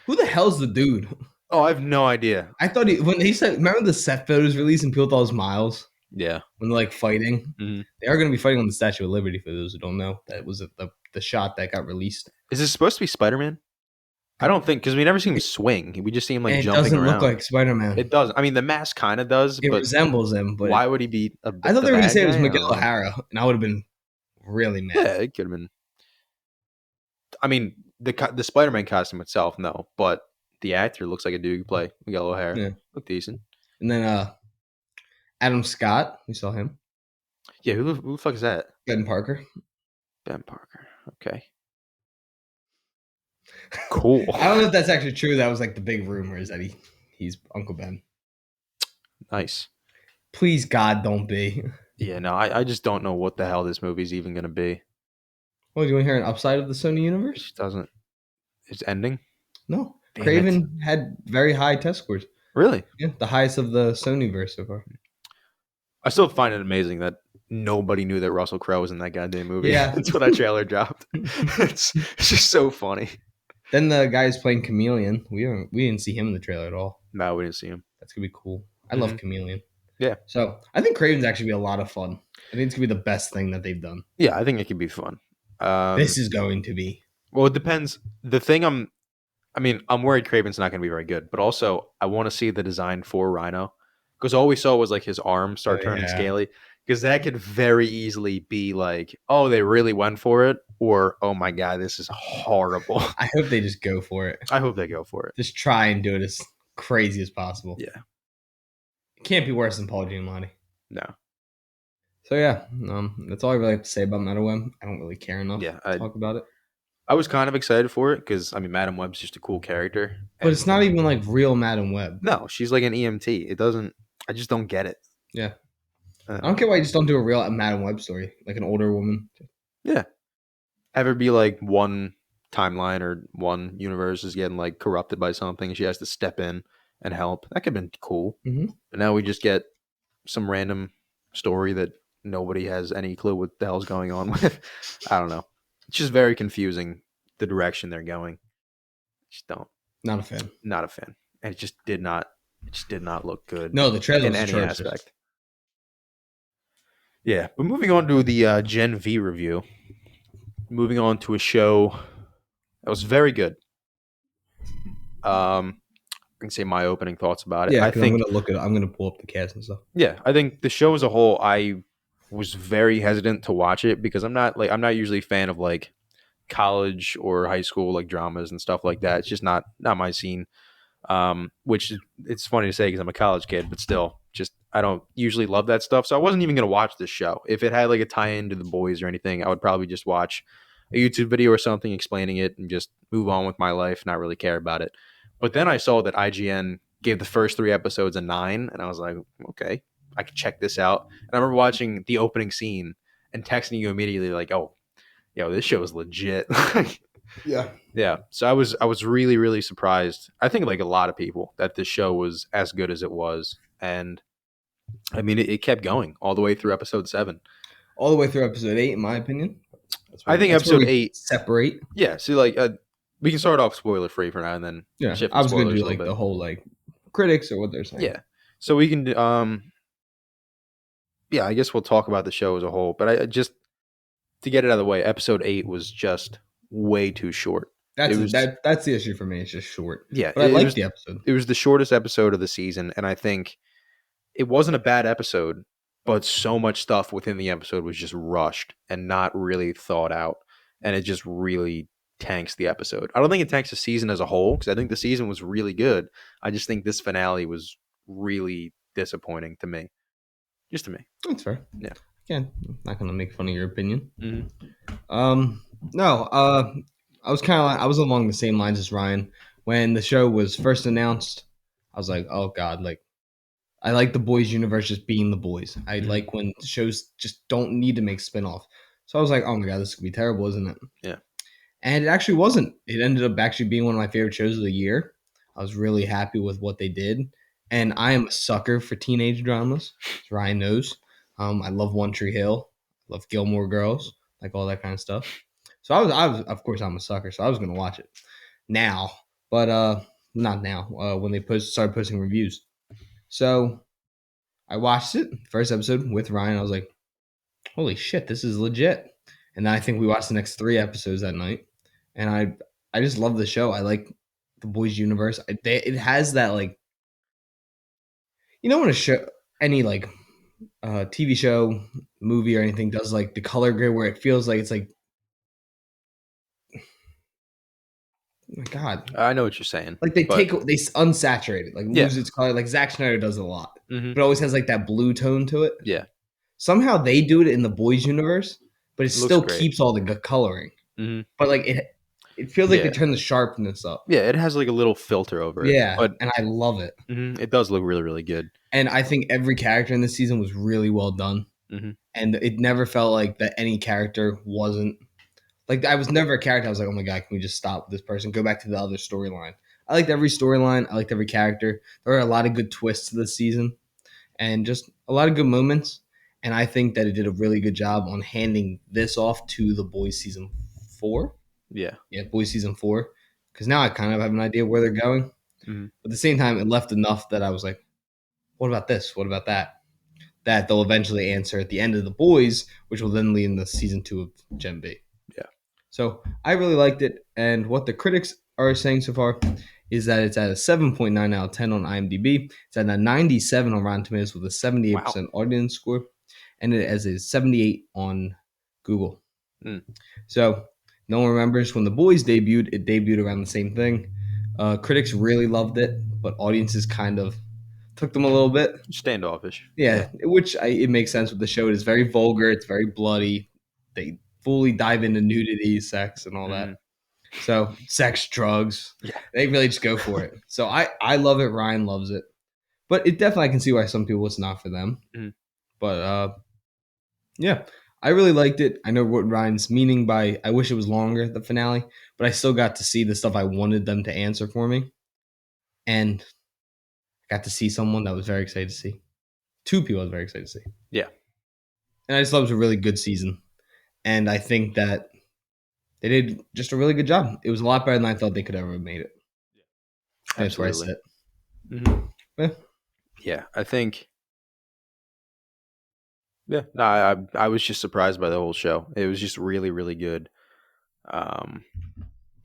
Who the hell's the dude? Oh, I have no idea. I thought when he said, remember the set photos released and people thought it was Miles Yeah, when they're like fighting. Mhm. They are going to be fighting on the Statue of Liberty. For those who don't know, that was the shot that got released. is this supposed to be Spider-Man? I don't think because we never see him swing. We just see him like And it jumping doesn't around. look like Spider-Man. It does. I mean, the mask kind of does, It but resembles him, but why would he be? I thought they were going to say it was Miguel Miguel O'Hara, and I would have been really mad. Yeah, it could have been. I mean, the Spider-Man costume itself, no, but the actor looks like a dude who play Miguel O'Hara. Yeah. Look decent. And then Adam Scott, we saw him. Yeah, who the fuck is that? Ben Parker. Ben Parker. Okay. Cool. I don't know if that's actually true. That was like the big rumor is that he's Uncle Ben. Nice. Please God, don't be. Yeah, no, I just don't know what the hell this movie's even gonna be. Well, do you want to hear an upside of the Sony It universe? just doesn't. It's ending. No. Damn Craven had very high test scores. Really? Yeah, the highest of the Sony verse so far. I still find it amazing that nobody knew that Russell Crowe was in that goddamn movie. Yeah. Until that trailer dropped. It's just so funny. Then the guy who's playing Chameleon, we didn't see him in the trailer at all. No, we didn't see him. That's gonna be cool. I love Chameleon. Yeah. So I think Craven's actually be a lot of fun. I think it's gonna be the best thing that they've done. Yeah, I think it could be fun. This is going to be. Well, it depends. The thing I'm worried Craven's not going to be very good, but also I want to see the design for Rhino because all we saw was like his arm start turning scaly because that could very easily be like, oh, they really went for it, or oh my god, this is horrible. I hope they just go for it. I hope they go for it. Just try and do it as crazy as possible. Yeah. It can't be worse than Paul Giamatti. No. So yeah, that's all I really have to say about Madam Web. I don't really care enough Yeah, to talk about it. I was kind of excited for it because I mean, Madam Web's just a cool character, But it's not even like real Madam Web. No, she's like an EMT. It doesn't. I just don't get it. Yeah. I don't get why you just don't do a real Madam Web story, like an older woman. Yeah. Have her be like one timeline or one universe is getting like corrupted by something and she has to step in and help. That could have been cool. Mm-hmm. But now we just get some random story that nobody has any clue what the hell's going on with. I don't know. It's just very confusing the direction they're going. Just don't. Not a fan. Not a fan. And it just did not look good. No, the trailer in was any atrocious. aspect. Yeah, but moving on to the Gen V review. Moving on to a show that was very good. I can say my opening thoughts about it. Yeah, I think I'm gonna pull up the cast and stuff. Yeah, I think the show as a whole, I was very hesitant to watch it because I'm not usually a fan of like college or high school like dramas and stuff like that. It's just not my scene. Which it's funny to say because I'm a college kid, but still, just I don't usually love that stuff. So I wasn't even gonna watch this show. If it had like a tie-in to The Boys or anything, I would probably just watch a YouTube video or something explaining it and just move on with my life, not really care about it. But then I saw that IGN gave the first 3 episodes a 9, and I was like, okay, I can check this out. And I remember watching the opening scene and texting you immediately like, oh, yo, this show is legit. Yeah. Yeah. So I was really, really surprised. I think like a lot of people that this show was as good as it was. And I mean it kept going all the way through episode 7. All the way through episode 8, in my opinion. I think That's where episode we 8, separate. yeah, see like we can start off spoiler free for now and then Yeah, shift I to was going to spoilers do a little like bit. the whole like critics or what they're saying. Yeah. So we can yeah, I guess we'll talk about the show as a whole, but I just to get it out of the way, episode 8 was just way too short. It was That's the issue for me. It's just short, yeah, but I like the episode. it was the shortest episode of the season, and I think it wasn't a bad episode, but so much stuff within the episode was just rushed and not really thought out, and it just really tanks the episode. I don't think it tanks the season as a whole because I think the season was really good. I just think this finale was really disappointing to me, just to me. That's fair. Yeah. Again, I'm not going to make fun of your opinion. Mhm. No. I was kind of I was along the same lines as Ryan when the show was first announced. I was like, oh god, like I like the boys universe just being the boys. I Mhm. like when shows just don't need to make spin-off. So I was like, oh my god, this could be terrible, isn't it? Yeah. And it actually wasn't. It ended up actually being one of my favorite shows of the year. I was really happy with what they did. And I am a sucker for teenage dramas, as Ryan knows. I love One Tree Hill, love Gilmore Girls, like all that kind of stuff. So of course, I'm a sucker. So I was going to watch it now, but not now. When they started posting reviews, so I watched it first episode with Ryan. I was like, holy shit, this is legit. And then I think we watched the next 3 episodes that night, and I just love the show. I like the boys universe. It has that like, when a show, any like TV show, movie, or anything does like the color grade where it feels like it's like, oh my god, I know what you're saying, like they but unsaturate it, like yeah. lose its color. Like Zack Snyder does it a lot, Mhm. but it always has like that blue tone to it. Yeah. Somehow they do it in the boys universe, but it It looks still great. keeps all the good coloring. Mhm. But like it feels like they Yeah. turn the sharpness up. Yeah, it has like a little filter over it, Yeah, but and I love it. it does look really, really good. And I think every character in this season was really well done. Mhm. And it never felt like that any character wasn't like I was never a character. I was like, oh my god, can we just stop this person? Go back to the other storyline. I liked every storyline. I liked every character. There were a lot of good twists to this season, and just a lot of good moments. And I think that it did a really good job on handing this off to the boys season 4. Yeah. Yeah, boys season 4. Because now I kind of have an idea where they're going. Mhm. But at the same time, it left enough that I was like, what about this? What about that? That they'll eventually answer at the end of the boys, which will then lead into season 2 of Gen B. Yeah. So I really liked it. And what the critics are saying so far is that it's at a 7.9 out of 10 on IMDb. It's at a 97 on Rotten Tomatoes with a 78% audience score. And it has a 78 on Google. Mm. So no one remembers when the boys debuted. It debuted around the same thing. Critics really loved it, but audiences kind of took them a little bit. Standoffish. Yeah, which it makes sense with the show. It is very vulgar. It's very bloody. They fully dive into nudity, sex, and all that. So sex, drugs. Yeah. They really just go for it. So I love it. Ryan loves it. But it definitely, I can see why some people it's not for them. Mhm. But yeah, I really liked it. I know what Ryan's meaning by I wish it was longer, the finale, but I still got to see the stuff I wanted them to answer for me. And I got to see someone that I was very excited to see. 2 people I was very excited to see. Yeah. And I just thought it was a really good season. And I think that they did just a really good job. It was a lot better than I thought they could ever have made it. That's where I Absolutely. sit. Mhm. Yeah. Yeah, I think. Yeah, no, I was just surprised by the whole show. It was just really, really good,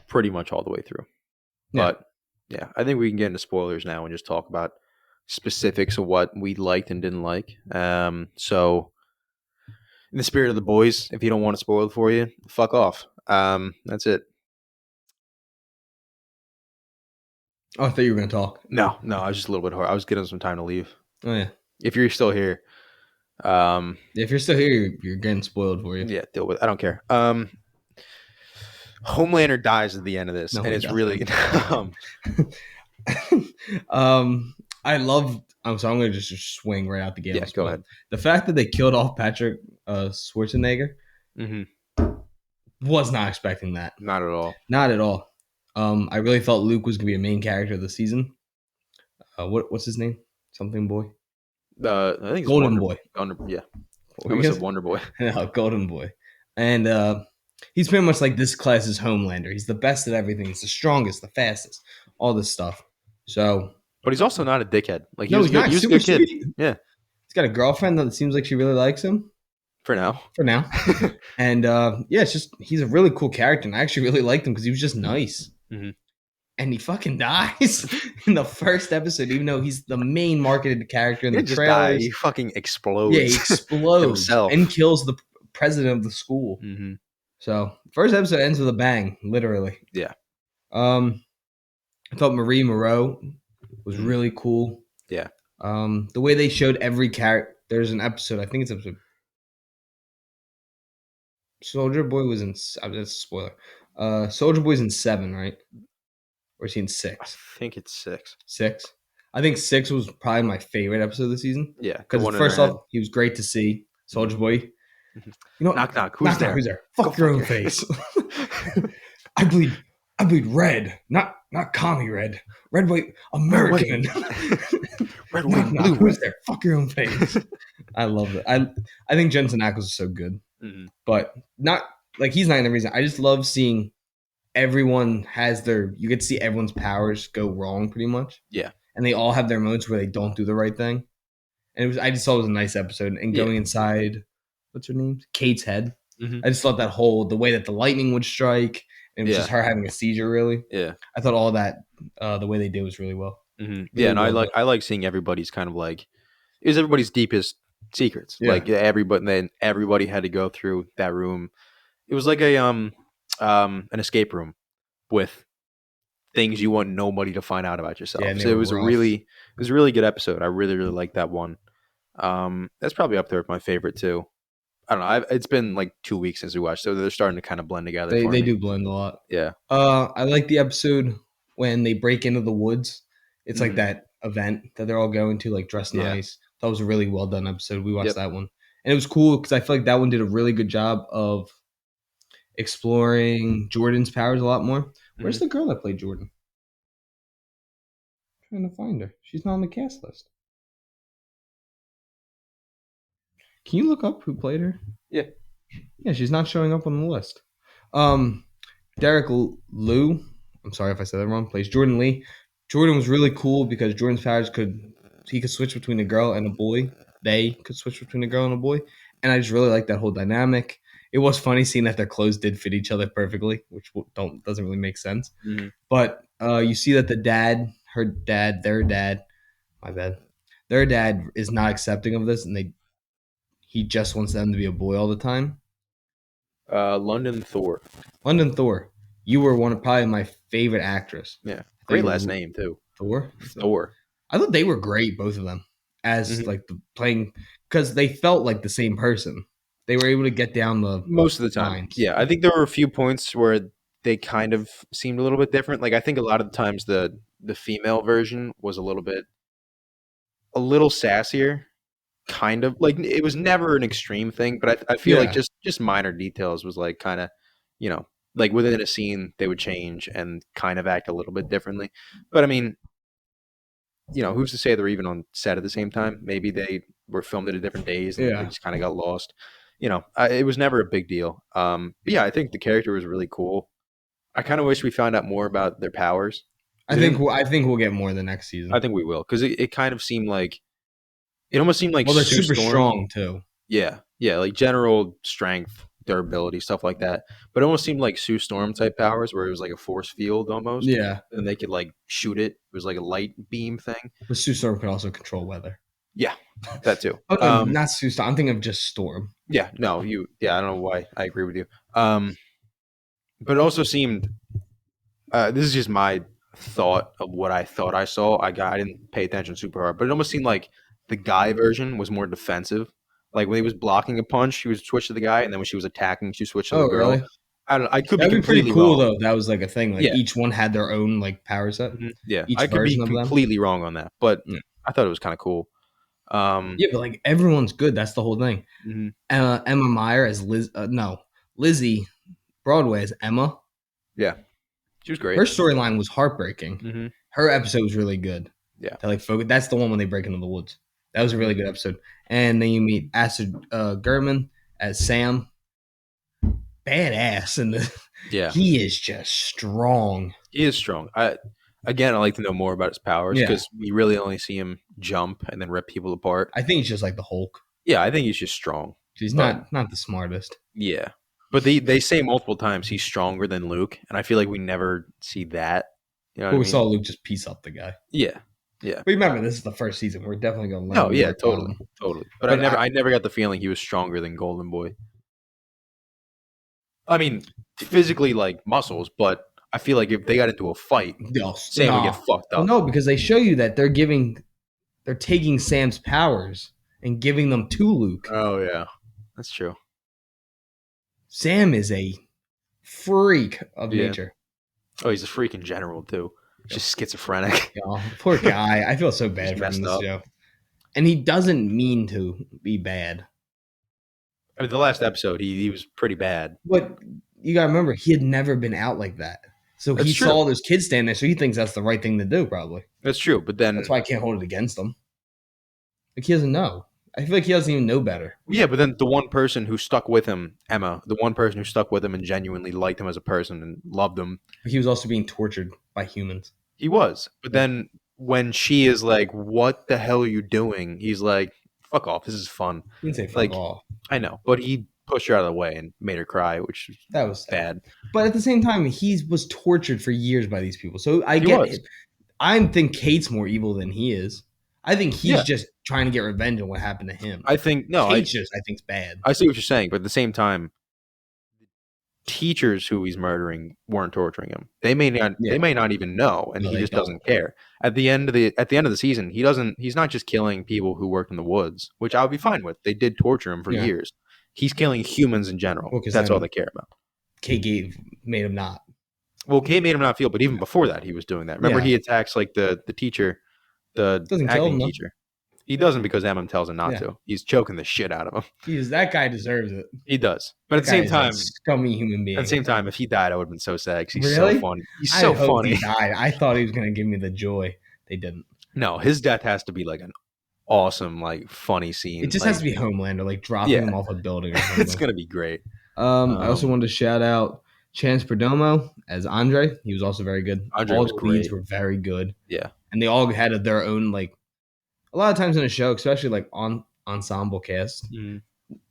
pretty much all the way through. Yeah. But yeah, I think we can get into spoilers now and just talk about specifics of what we liked and didn't like. So, in the spirit of the boys, if you don't want to spoil it for you, fuck off. That's it. Oh, I thought you were going to talk. No, I was just a little bit hard. I was getting some time to leave. Oh, yeah. if you're still here, um, If you're still here, you're getting spoiled for you. yeah, deal with it. I don't care. Homelander dies at the end of this, No, and he it's really doesn't. um, I love. I'm going to just swing right out the gate yeah. on Go spoil. ahead. The fact that they killed off Patrick Schwarzenegger Hmm. was not expecting that. Not at all. Not at all. I really thought Luke was going to be a main character of the season. What's his name? Something boy. I think it's Golden Boy. Yeah, What I were you almost gonna said say? Wonder Boy. No, Golden Boy. And he's pretty much like this class's Homelander. He's the best at everything. He's the strongest, the fastest, all this stuff. So But he's also not a dickhead. Like he no, was he's good. not He was a super good kid. sweet. Yeah, He's got a girlfriend that seems like she really likes him for now. for now. And yeah, it's just he's a really cool character, and I actually really liked him because he was just nice. Hmm. And he fucking dies in the first episode, even though he's the main marketed character in He the didn't just die. trailers. He fucking Yeah, he explodes explodes and himself. kills the president of the school. Hmm. So first episode ends with a bang, literally. Yeah. Um, I thought Marie Moreau was Mhm. really cool. Yeah. The way they showed every character. There's an episode. I think it's episode. Soldier Boy was in. That's a spoiler. Soldier Boy's in 7, right? Or is he in I 6? think it's 6. 6. I think 6 was probably my favorite episode of the season Yeah, the because one in her first head. off, he was great to see. Soldier Mhm. Boy. Mhm. You know, Knock knock. Who's knock knock. there? Who's there? Go Fuck your fuck own your face. I bleed. I bleed red, not commie red. Red, white, American. Red, white, Knock and knock. blue. Who's Red. there? Fuck your own face. I love it. I think Jensen Ackles is so good, Mhm. but not like he's not in the reason. I just love seeing everyone has their. You get to see everyone's powers go wrong pretty much. Yeah. And they all have their moments where they don't do the right thing. And it was. I just thought it was a nice episode. And Yeah. going inside, what's her name? Kate's head. Mhm. I just thought that whole the way that the lightning would strike, and it was Yeah. just her having a seizure. Really, Yeah. I thought all that the way they did was really well. Hmm. Really Yeah, and well done. I like seeing everybody's kind of like it was everybody's deepest secrets. Yeah. Like everybody, then everybody had to go through that room. It was like a an escape room with things you want nobody to find out about yourself. Yeah, and they So were rough. it was a really good episode. I really liked that one. That's probably up there with my favorite too. I don't know. It's been like 2 weeks since we watched, so they're starting to kind of blend together They for they me. do blend a lot. Yeah. I like the episode when they break into the woods. It's like Mhm. that event that they're all going to, like dressed Yeah. nice. That was a really well done episode. We watched Yep. that one, and it was cool because I feel like that one did a really good job of exploring Jordan's powers a lot more. Where's Mhm. the girl that played Jordan? I'm trying to find her. She's not on the cast list. Can you look up who played her? Yeah. Yeah, she's not showing up on the list. Derek Liu, I'm sorry if I said that wrong, plays Jordan Lee. Jordan was really cool because Jordan's powers he could switch between a girl and a boy. They could switch between a girl and a boy. And I just really like that whole dynamic. It was funny seeing that their clothes did fit each other perfectly, which doesn't really make sense. Mhm. But you see that their dad, my bad, their dad is not accepting of this, and he just wants them to be a boy all the time. London Thor. London Thor, you were probably my favorite actress. Yeah. I Great think last name too. Thor. Thor. I thought they were great, both of them, as Mhm. like the playing because they felt like the same person. They were able to get down the Most of the time. lines. Yeah. I think there were a few points where they kind of seemed a little bit different. Like I think a lot of the times the female version was a little sassier. Kind of like it was never an extreme thing, but I feel like Yeah, just minor details was like kind of, you know, like within a scene they would change and kind of act a little bit differently. But I mean, who's to say they're even on set at the same time? Maybe they were filmed at different days and they yeah. just kind of got lost. It was never a big deal. But yeah, I think the character was really cool. I kind of wish we found out more about their powers. I think we'll get more the next I season. think we will because it kind of seemed like it almost seemed like Well, they're Sue super Storm. strong too. Yeah, yeah, like general strength, durability, stuff like that. But it almost seemed like Sue Storm type powers, where it was like a force field almost, Yeah, and they could like shoot it. It was like a light beam thing. but Sue Storm could also control weather. Yeah, that too. Oh, no, not Sue Storm. I'm thinking of just Storm. Yeah, no, I don't know why I agree with you. But it also seemed. This is just my thought of what I thought I saw. I didn't pay attention super hard, but it almost seemed like the guy version was more defensive. Like when he was blocking a punch, she would switch to the guy, and then when she was attacking, she switched to the Oh, girl. really? I don't. I could be That'd be pretty completely cool wrong. though. If that was like a thing. Like Yeah, each one had their own like power set. yeah. Each I could be version of them. completely wrong on that, but Yeah, I thought it was kind of cool. yeah, but like everyone's good. That's the whole thing. Mhm. Emma Meyer as Liz. No, Lizzie Broadway as Emma. Yeah, she was Her great. storyline was heartbreaking. Hmm. Her episode was really good. Yeah. To like focus. That's the one when they break into the woods. That was a really good Mhm. episode. And then you meet Astrid German as Sam. Badass, and Yeah, he is just strong. he is strong. I like to know more about his powers Yeah, because we really only see him jump and then rip people apart. I think he's just like the Hulk. Yeah, I think he's just strong. He's But not the smartest. yeah, but they say multiple times he's stronger than Luke, and I feel like we never see that. You know what But I we saw mean? Luke just piece up the guy. Yeah, yeah. But remember, this is the first season. We're definitely gonna No, learn yeah, more about totally, him. totally. But But I never got the feeling he was stronger than Golden Boy. I mean, physically like muscles, but I feel like if they got into a fight, no, Sam would get nah. fucked Well, up. no, because they show you that they're taking Sam's powers and giving them to Luke. Oh yeah, that's true. Sam is a freak of Yeah. nature. Oh, he's a freak in general too. Just schizophrenic. Poor guy. I feel so He's bad for him in messed this up. show. And he doesn't mean to be bad. I mean, the last episode, he was pretty bad. But you gotta remember, he had never been out like that. So he That's true. saw those kids stand there, so he thinks that's the right thing to do, probably. That's true. But then, That's why I can't hold it against him. Like he doesn't know. I feel like he doesn't even know better. yeah, but then the one person who stuck with him, Emma, the one person who stuck with him and genuinely liked him as a person and loved him, But he was also being tortured by humans. he was. But then when she is like, "What the hell are you doing?" He's like, "Fuck off. This is fun." He didn't say fuck Like, off. I know, but he pushed her out of the way and made her cry, which was That was sad. bad. But at the same time, he was tortured for years by these people. So I He get was. it. I think Kate's more evil than he is. I think he's Yeah. just trying to get revenge on what happened to him. I think no, Kate's just, I think, bad. I see what you're saying, but at the same time, teachers who he's murdering weren't torturing him. They may not even know, and No, he they just don't. doesn't care. At the end of the season, he's not just killing people who worked in the woods, which I would be fine with. They did torture him for Yeah. years. He's killing humans in general. Well, 'cause That's all then- they care about. Made him not. Well, Kate made him not feel, but even before that, he was doing that. Remember, Yeah. he attacks like the teacher, the Doesn't kill acting him, though. teacher. He doesn't because Emma tells him not Yeah. to. He's choking the shit out of him. That guy deserves it. He does, but at the That guy same is time, a scummy human being. at the same time, if he died, I would have been so sad because he's Really? so funny. He's I so hoped funny. he died. I thought he was gonna give me the joy. They didn't. No, his death has to be like an awesome, like funny scene. It just like, has to be Homelander, like dropping Yeah. him off a building or something. It's gonna be great. I also wanted to shout out Chance Perdomo as Andre. He was also very good. Andre all was the leads great. were very good. Yeah. And they all had their own, like, a lot of times in a show, especially like on ensemble cast,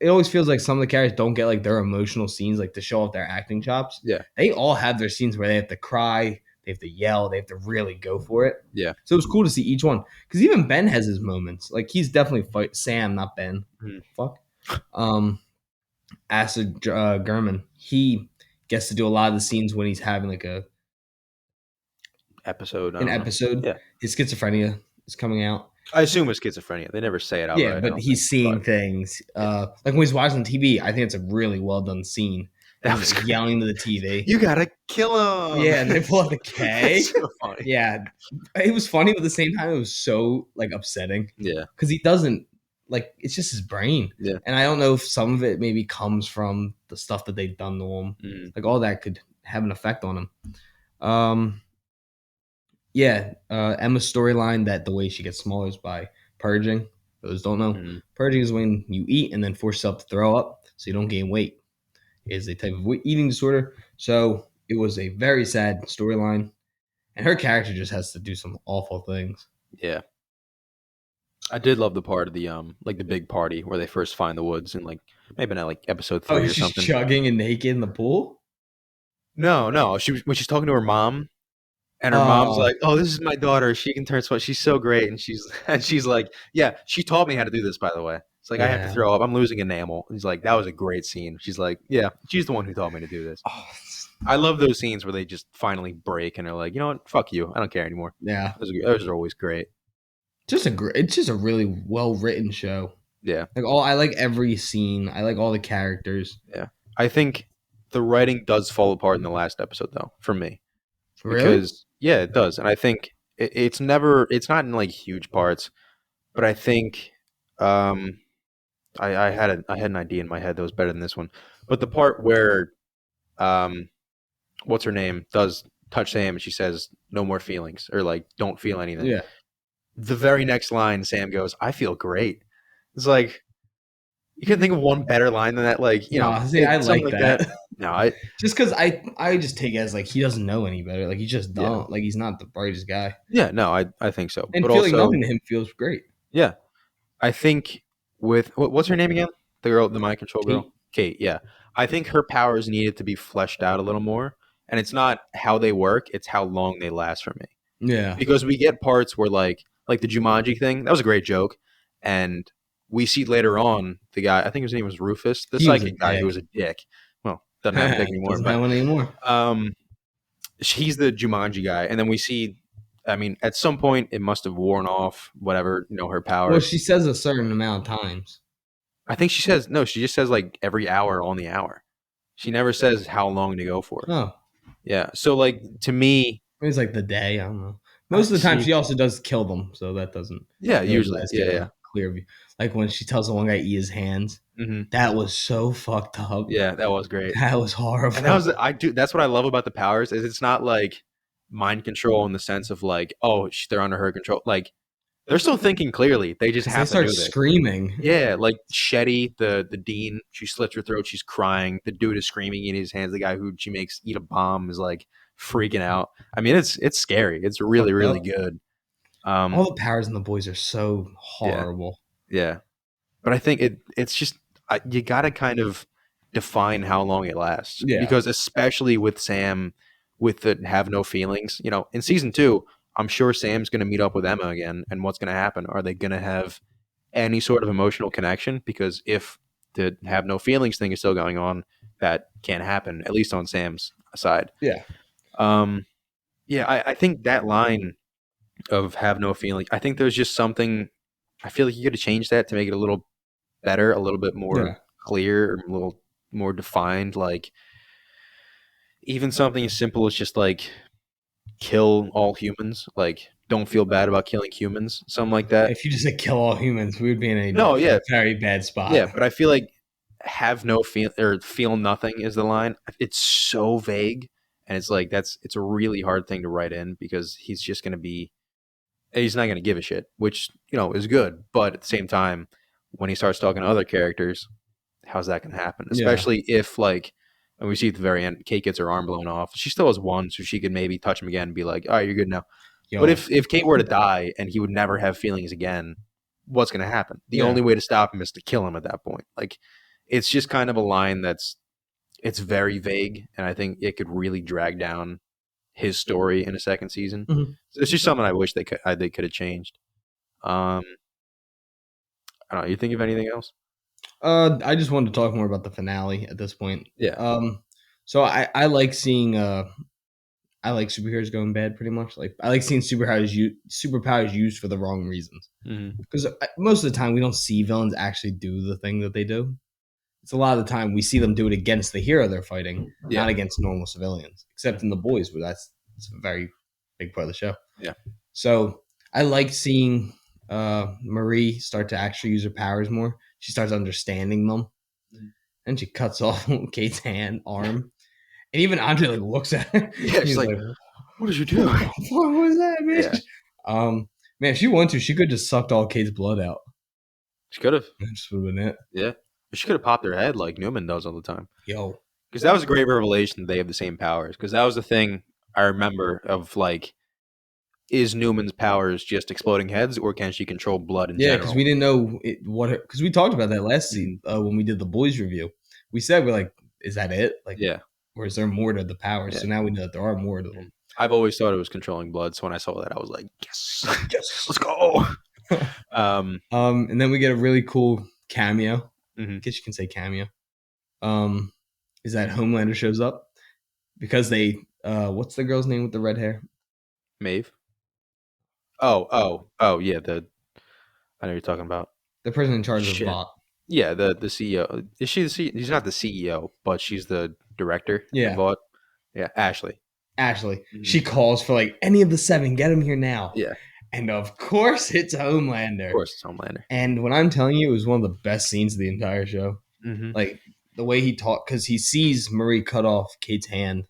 it always feels like some of the characters don't get like their emotional scenes, like to show off their acting chops. Yeah. They all have their scenes where they have to cry, they have to yell, they have to really go for it. Yeah. So it was cool to see each one. Because even Ben has his moments. Like he's definitely Sam, not Ben. Fuck. Acid German, he gets to do a lot of the scenes when he's having like an episode. episode. Yeah. His schizophrenia is coming out. I assume it's schizophrenia. They never say it outright. Yeah, but he's seeing things. Like when he's watching TV, I think it's a really well done scene. That was He's great. yelling to the TV. You gotta kill him. Yeah, and they pull out the K. It's so funny. Yeah, it was funny, but at the same time, it was so like upsetting Yeah. because he doesn't like. It's just his brain. Yeah. And I don't know if some of it maybe comes from the stuff that they've done to him. Like all that could have an effect on him. Emma's storyline that the way she gets smaller is by purging. For those who don't know, purging is when you eat and then force yourself to throw up so you don't gain weight. It is a type of eating disorder. So it was a very sad storyline. And her character just has to do some awful things. Yeah. I did love the part of the like the big party where they first find the woods and like maybe not like episode 3 or she's something. chugging and naked in the pool? No. When she's talking to her mom, and her mom's like, "Oh, this is my daughter. She can turn sweat. She's so great." And she's like, "Yeah, she taught me how to do this, by the way." It's like I have to Yeah. throw up. I'm losing enamel. And he's like, "That was a great scene." She's like, "Yeah, she's the one who taught me to do this." Oh, I love those scenes where they just finally break and they're like, "You know what? Fuck you. I don't care anymore." yeah. Those are always great. It's just a really well written show. Yeah, Like all I like every scene. I like all the characters. yeah. I think the writing does fall apart in the last episode, though, for me, Really? because yeah, it does, and I think it's not in like huge parts, but I think um, I had an idea in my head that was better than this one, but the part where um, what's her name does touch Sam and she says no more feelings or like don't feel anything. Yeah. The very next line, Sam goes, "I feel great." It's like you can think of one better line than that. Like No, see, I it's something like like that. that. No, I Just because I just take it as like he doesn't know any better. Like he just yeah don't. Like he's not the brightest guy. yeah no, I think so. And But feeling also nothing to him feels great. yeah, I think with what's her name again? The girl, the mind control girl, Kate. Kate. Yeah, I think her powers needed to be fleshed out a little more. And it's not how they work; it's how long they last for me. Yeah. Because we get parts where like the Jumanji thing, that was a great joke, and we see later on the guy, I think his name was Rufus, the He was a psychic guy who was dick. a dick. Well, doesn't have a dick anymore, Doesn't but have one anymore. um, he's the Jumanji guy, and then we see. I mean, at some point, it must have worn off. Whatever, her Well, powers. she says a certain amount of times. I think she says no. She just says like every hour on the hour. She never says how long to go for. Oh, Yeah. So like to me, it's like the day. I don't know. Most of the time, see, she also does kill them, so that doesn't yeah, really usually, let us yeah, get yeah. a clear view. Like when she tells the one guy to eat his hands. Hmm. That was so fucked up. Yeah, that was great. That was And that horrible. was I do. That's what I love about the powers is it's not like mind control in the sense of like, oh, they're under her control. Like they're still thinking clearly. They just Because they have to start do this. screaming. Yeah, like Shetty, the dean, she slits her throat. She's crying. The dude is screaming in his hands. The guy who she makes eat a bomb is like freaking out. I mean, it's scary. It's really Fucked really up. good. All Um, the powers in the boys are so yeah, horrible. yeah. But I think it's just you got to kind of define how long it lasts Yeah. because especially with Sam with the have no feelings, in season 2, I'm sure Sam's going to meet up with Emma again and what's going to happen? Are they going to have any sort of emotional connection because if the have no feelings thing is still going on, that can't happen at least on Sam's side. Yeah. Um yeah, I think that line of have no feeling, I think there's just something I feel like you got to change that to make it a little better, a little bit more Yeah. clear, a little more defined. Like even something as simple as just like kill all humans. Like don't feel bad about killing humans, something like that. If you just said kill all humans, we would be in a No, yeah, very bad spot. yeah, but I feel like have no feel or feel nothing is the line. It's so vague, and it's like it's a really hard thing to write in because he's not going to give a shit, which is good. But at the same time, when he starts talking to other characters, how's that going to happen? Yeah. Especially if like, and we see at the very end, Kate gets her arm blown off. She still has one, so she could maybe touch him again and be like, "All right, you're good now." But Yo. if Kate were to die and he would never have feelings again, what's going to happen? The Yeah. only way to stop him is to kill him at that point. Like, it's just kind of a line it's very vague, and I think it could really drag down his story in a second season. Mhm. So it's just something I wish they could have changed. Um, I don't know. You think of anything else? I just wanted to talk more about the finale at this point. Yeah. So I like seeing I like superheroes going bad pretty much. Like I like seeing superpowers used for the wrong reasons. Hmm. Because most of the time we don't see villains actually do the thing that they do. It's a lot of the time we see them do it against the hero they're fighting, Yeah. not against normal civilians. Except in the boys, where that's a very big part of the show. Yeah. So I like seeing Marie start to actually use her powers more. She starts understanding them, and she cuts off Kate's arm, and even Andre like looks at her. Yeah. She's He's like, like, "What did you "What do?" the fuck was that, Yeah. bitch?" Man, if she wanted to, she could just sucked all Kate's blood out. She could have. That just would have been it. Yeah. She could have popped her head like Newman does all the time. Yo, Because that was a great revelation that they have the same powers. Because that was the thing I remember of like, is Newman's powers just exploding heads, or can she control blood in yeah, because general? we didn't know because we talked about that last Mhm. season when we did the boys review. We said we're like, is that it? Like, Yeah. or is there more to the powers? Yeah. So now we know that there are more to Mhm. them. I've always thought it was controlling blood. So when I saw that, I was like, yes, Yes. let's go. Um, And then we get a really cool cameo. I mhm. guess you can say cameo. Um, is that Homelander shows up because they what's the girl's name with the red hair? Maeve. Oh, yeah. I know you're talking about. The person in charge of Shit. Vought. Yeah, the CEO. Is she the CEO? She's not the CEO, but she's the director at Yeah, Vought. Yeah, Ashley. Ashley. Mhm. She calls for like any of the seven. Get him here now. Yeah, of And of course, it's Homelander. course it's Homelander. And when I'm telling you, it was one of the best scenes of the entire show. Hmm. Like the way he talked, because he sees Marie cut off Kate's hand,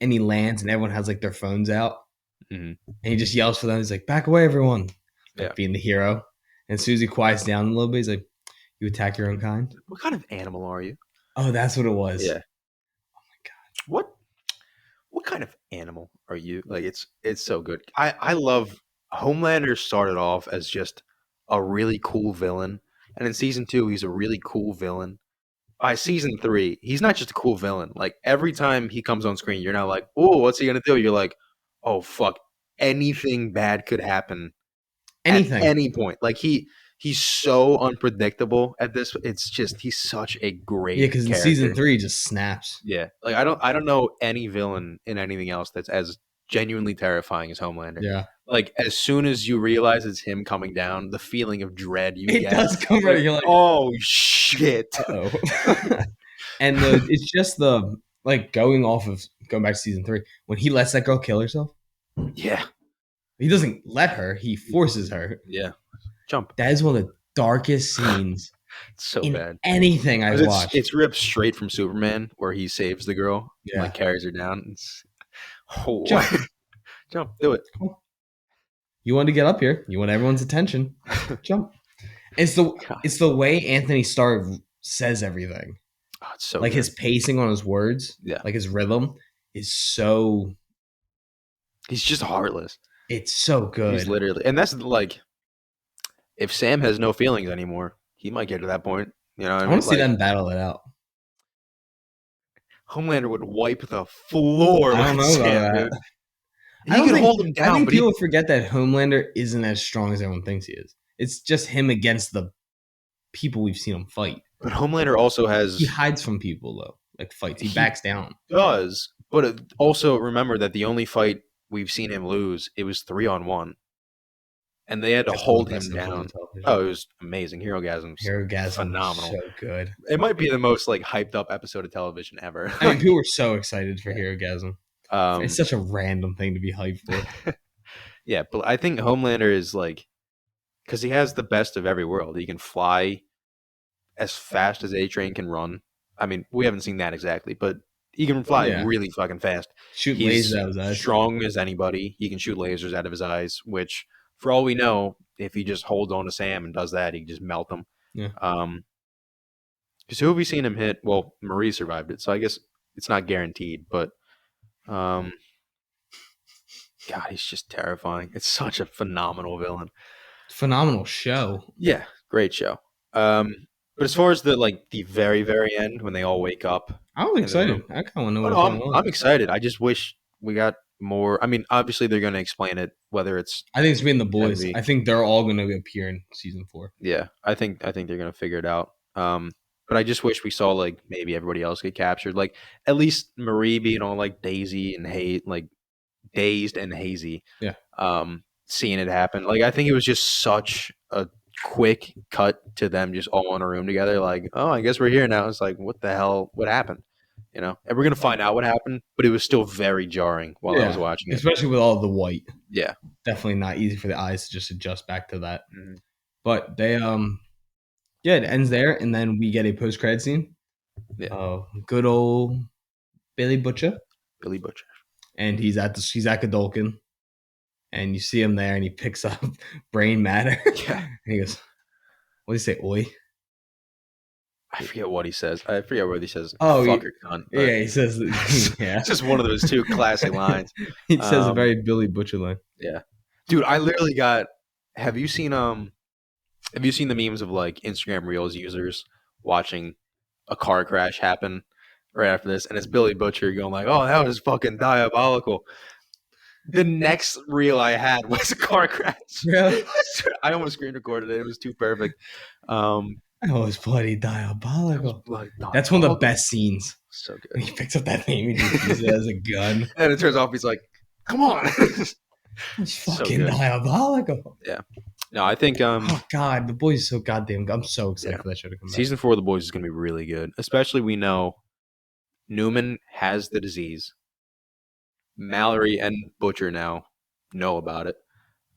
and he lands, and everyone has like their phones out, Hmm. and he just yells for them. He's like, "Back away, everyone!" Yeah. Like being the hero. And as soon as he quiets down a little bit, he's like, "You attack your own kind." What kind of animal are you? Oh, that's what it was. Yeah. What what kind of animal are you? Like it's so good. I love Homelander started off as just a really cool villain. And in season 2, he's a really cool villain. By season 3, he's not just a cool villain. Like every time he comes on screen, you're not like, "Oh, what's he gonna do?" You're like, "Oh fuck, anything bad could happen at Anything. any point." Like he's so unpredictable at this. It's just he's such a Yeah, great because in season character. 3, he just snaps. Yeah, like I don't know any villain in anything else that's as genuinely terrifying as Homelander. Yeah. Like as soon as you realize it's him coming down, the feeling of dread you It get, does come like, right. You're like, oh shit. oh. And it's just the like going back to season 3 when he lets that girl kill herself. Yeah, He doesn't let her; he forces her. yeah. Jump. That is one of the darkest scenes It's so in bad. anything I've 'Cause watched. it's ripped straight from Superman, where he saves the girl and Yeah, like carries her down. Oh, jump. jump, do it. Come on. You want to get up here. You want everyone's attention. Jump. It's the God, it's the way Anthony Starr says everything. oh, it's so Like good. his pacing on his words, Yeah, like his rhythm, is so. he's just heartless. It's so He's good. literally, and that's like, if Sam has no feelings anymore, he might get to that point. You know what I I want mean? to see Like them battle it out. Homelander would wipe the floor I don't with know Sam, about dude. that. I He don't could think. hold him I down, think but he. people forget that Homelander isn't as strong as everyone thinks he is. It's just him against the people we've seen him fight. But Homelander also He has. hides from people though, like fights. He He backs down. does, but also remember that the only fight we've seen him lose, it was 3-on-1, and they had to That's one of hold the best him episodes down. of television. Oh, it was amazing. Hero Gasm's Herogasm was phenomenal. so good. It might be the most like hyped up episode of television ever. I mean, people were so excited for Yeah. Herogasm. um, It's such a random thing to be hyped for. yeah, but I think Homelander is like, because he has the best of every world. He can fly as fast as A Train can run. I mean, we haven't seen that exactly, but he can fly Yeah. really fucking fast. Shoot He's lasers out of his eyes. strong as anybody. He can shoot lasers out of his eyes, which, for all we know, if he just holds on to Sam and does that, he can just melt them. Yeah. Because who have we seen him hit? Well, Marie survived it, so I guess it's not guaranteed. But, God, he's just terrifying. It's such a phenomenal villain. Phenomenal show. Yeah, great show. But as far as the very very end when they all wake up, I was excited. I kind of want to know oh, what's no, going on. I'm excited. I just wish we got more. I mean, obviously they're going to explain it, whether it's I think it's being the boys. Envy. I think they're all going to appear in season 4. yeah. I think they're going to figure it out. But I just wish we saw like maybe everybody else get captured, like at least Marie being all like Daisy and like dazed and hazy. Yeah. Seeing it happen, like I think it was just such a quick cut to them just all in a room together. Like, oh, I guess we're here now. It's like, what the hell? What happened? You know, and we're gonna find out what happened. But it was still very jarring while I was watching it. Especially with all the white. Yeah, Definitely not easy for the eyes to just adjust back to that. Mhm. But they yeah, it ends there, and then we get a post-credit scene. Yeah. Good old Billy Butcher, Billy Butcher. and he's at Godolkin, and you see him there, and he picks up brain matter. Yeah. And he goes, "What do you say, oi?" I forget what he says. I forget what he says. Oh, Fucker, cunt. but Yeah, he says, yeah. It's just one of those two classic lines. He says a Um, very Billy Butcher line. Yeah, dude, I literally got. Have you seen the memes of like Instagram Reels users watching a car crash happen right after this, and it's Billy Butcher going like, "Oh, that was fucking diabolical." The next reel I had was a car crash. Really? I almost screen recorded it. It was too perfect. That was bloody That was diabolical. bloody That's one of the diabolical. best scenes. So good. When he picks up that thing and just uses it as a gun. And it turns off. He's like, "Come on." It's So fucking good. diabolical. No, I think Oh God, The Boys is so goddamn. I'm so yeah, excited for that show to come back. season 4 of The Boys is going to be really good. Especially we know Newman has the disease. Mallory and Butcher now know about it.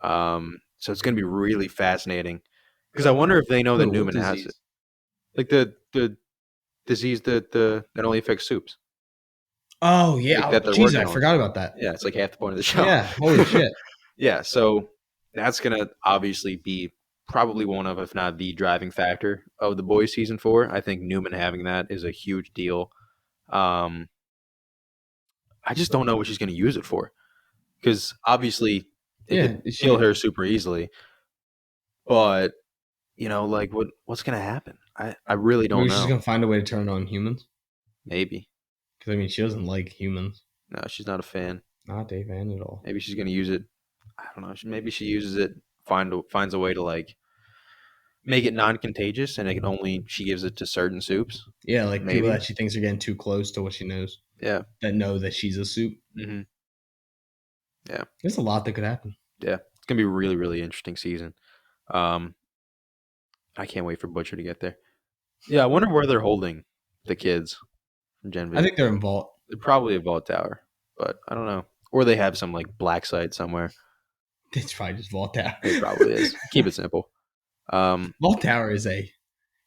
So it's going to be really fascinating because I wonder if they know that Wait, what Newman has it, disease? like the disease that only affects soups, Oh yeah. like Oh that they're jeez, I working on. forgot about that. Yeah, it's like half the point of the show. Yeah. Holy shit. Yeah, so that's gonna obviously be probably one of, if not the driving factor of the boys season 4. I think Newman having that is a huge deal. Um, I just don't know what she's gonna use it for because obviously it Yeah. could Is kill she? her super easily, but like what's gonna happen? I really don't Maybe she's know. gonna find a way to turn on humans. Maybe. Because I mean, she doesn't like humans. No, she's not a fan. Not a fan at all. Maybe she's gonna use it. I don't know. Maybe she uses it. Finds a way to like make it non-contagious, and it can only she gives it to certain soups. Yeah, like people Maybe. that she thinks are getting too close to what she knows. Yeah. That know that she's a soup. Hmm. Yeah. There's a lot that could happen. Yeah. It's gonna be a really really interesting season. Um, I can't wait for Butcher to get there. Yeah, I wonder where they're holding the kids from Gen I V. think they're in Vault. They're probably a vault tower, but I don't know. Or they have some like black site somewhere. It's probably just Vault Tower. It probably is. Keep it simple. Vault Tower is a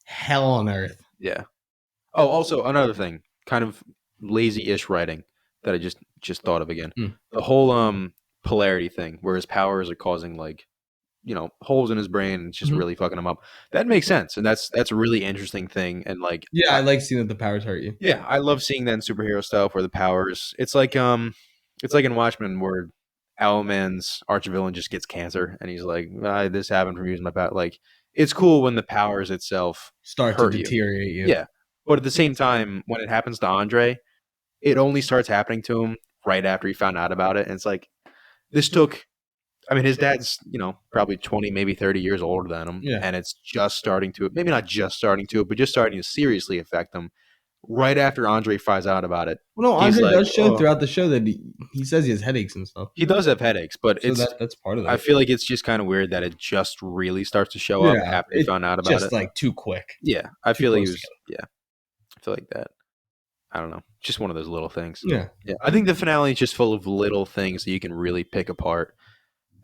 hell on earth. Yeah. Oh, also another thing, kind of lazy-ish writing that I just thought of again. Hmm. The whole polarity thing, where his powers are causing like holes in his brain and it's just Mhm. really fucking him up. That makes sense, and that's a really interesting thing. And like, Yeah, I like seeing that the powers hurt you. yeah, I love seeing that in superhero stuff where the powers. It's like in Watchmen where Owlman's archvillain just gets cancer and he's like, "This happened from using my power." Like, it's cool when the powers itself Start to hurt you. deteriorate you. Yeah, but at the same time, when it happens to Andre, it only starts happening to him right after he found out about it, and it's like this took. I mean, his dad's probably 20, maybe 30 years older than him, Yeah. and it's just starting to, maybe not just starting to, but just starting to seriously affect him right after Andre finds out about it. Well, no, He's Andre like, does show oh, throughout the show that he says he has headaches and stuff. he does have headaches, but So that's part of I that. feel like it's just kind of weird that it just really starts to show up Yeah, after he it's found out about just it. like too quick. Yeah, I Too feel like he close was, yeah, I feel like that. I don't know, just one of those little things. Yeah. Yeah, I think the finale is just full of little things that you can really pick apart,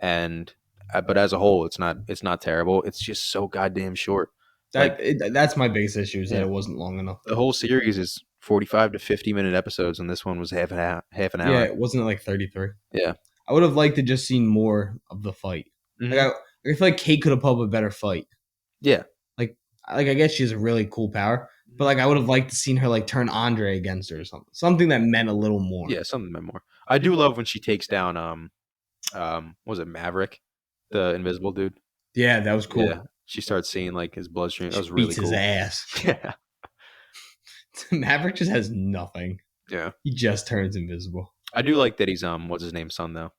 and but as a whole, it's not terrible. It's just so goddamn short. Like, That's my biggest issue is that yeah, it wasn't long enough. the whole series is 45 to 50-minute episodes, and this one was half an Yeah, hour. it wasn't like 33. Yeah. I would have liked to just seen more of the fight. Mhm. Like I feel like Kate could have put up a better fight. Yeah. Like I guess she has a really cool power, but like I would have liked to seen her like turn Andre against her or something. Something that meant a little more. Yeah, something more. I do love when she takes down what was it, Maverick, the invisible dude? Yeah, that was cool. Yeah. She starts seeing like his bloodstream. That She was really beats cool. his ass. Yeah. Maverick just has nothing. Yeah. He just turns invisible. I do like that he's what's his name's son though?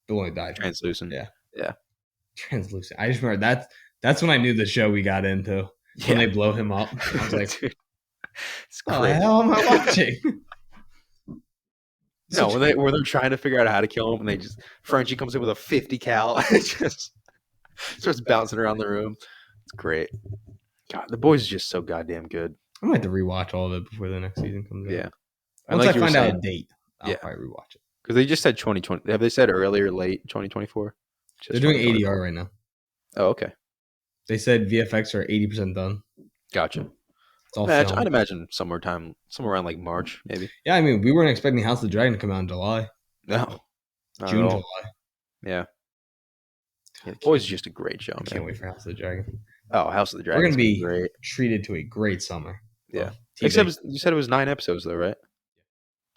The one who died. Translucent. Yeah. Yeah. Translucent. I just remember that's when I knew the show we got into. When they blow him up. I was like, Dude, it's what the crazy. hell am I watching? No, when they're trying to figure out how to kill him, and they just Frenchie comes in with a 50 cal, and it just starts bouncing around the room. It's great. God, the boys is just so goddamn good. I might have to rewatch all of it before the next season comes out. Yeah. Once like I you were find out a saying- date, I'll Yeah. probably rewatch it. Because they just said 2020. Have they said early or late 2024? They're doing ADR right now. Oh, okay. They said VFX are 80% done. Gotcha. It's all I'd filmed. imagine somewhere around like March, maybe. Yeah, I mean, we weren't expecting House of the Dragon to come out in July. No. Not at June, all. July. Yeah. The Boys is just a great show, I man. can't wait for House of the Dragon. Oh, House of the We're Dragon. going to be great. treated to a great summer. Yeah. of TV. Except you said it was 9 episodes, though, right?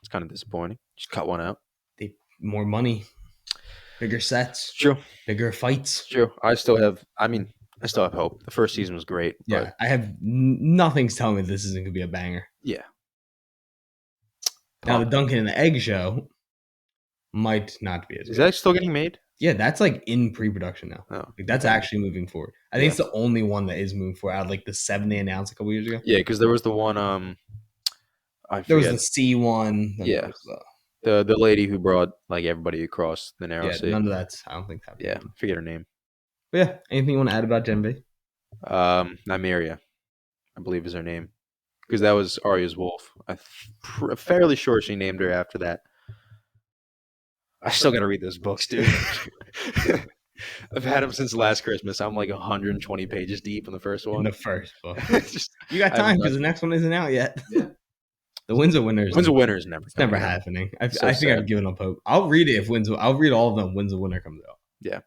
It's kind of disappointing. Just cut one out. More money, bigger sets, It's true. bigger fights. It's true. I still have hope. The first season was great. Yeah, But I have nothing's telling me this isn't going to be a banger. yeah. Now, the Duncan and the Egg show might not be as Is good. that still getting made? Yeah, that's like in pre-production now. Oh. Like, that's actually moving forward. I think it's the only one that is moving forward out of like the 7 they announced a couple years ago. Yeah, because there was the one I There was forget. the C one. then Yeah. there was The lady who brought like everybody across the narrow yeah, sea. none of that's. I don't think that. Yeah, forget her name. But yeah, anything you want to add about Gen V? Nymeria, I believe is her name, because that was Arya's wolf. I'm fairly sure she named her after that. I still gotta read those books, dude. I've had them since last Christmas. I'm like 120 pages deep in the first In one. the first book. Just, You got I haven't time because touched the it. next one isn't out yet. Yeah. The Winds of Winter is Winds of Winter is never it's coming never out. happening. So I think sad. I've given up hope. I'll read it if I'll read all of them. Winds of Winter comes out. Yeah.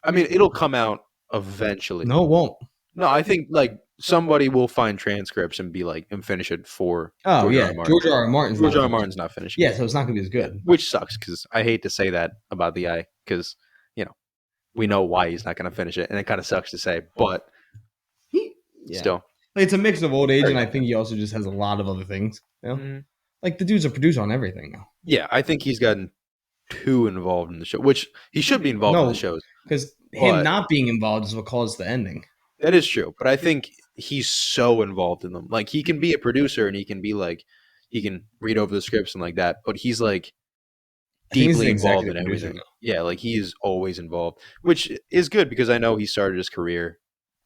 I mean, it'll come out eventually. No, it won't. No, I think like somebody will find transcripts and be like and finish it for Oh George R. yeah, R. Martin. George R. R. Martin's George not R. R. finished. Martin's not finishing Yeah, it. so it's not gonna be as Yeah, good. which sucks because I hate to say that about the guy because we know why he's not going to finish it, and it kind of sucks to say, but Yeah, still, it's a mix of old age, Very and I young. think he also just has a lot of other things. Mhm. Like the dude's a producer on everything now. Yeah, I think he's gotten too involved in the show, which he should be involved in the No, shows. because him But not being involved is what caused the ending. that is true. But I think he's so involved in them. Like he can be a producer and he can be like he can read over the scripts and like that, but he's like I think he's an deeply involved executive in producer everything. now. Yeah, like he is always involved, which is good because I know he started his career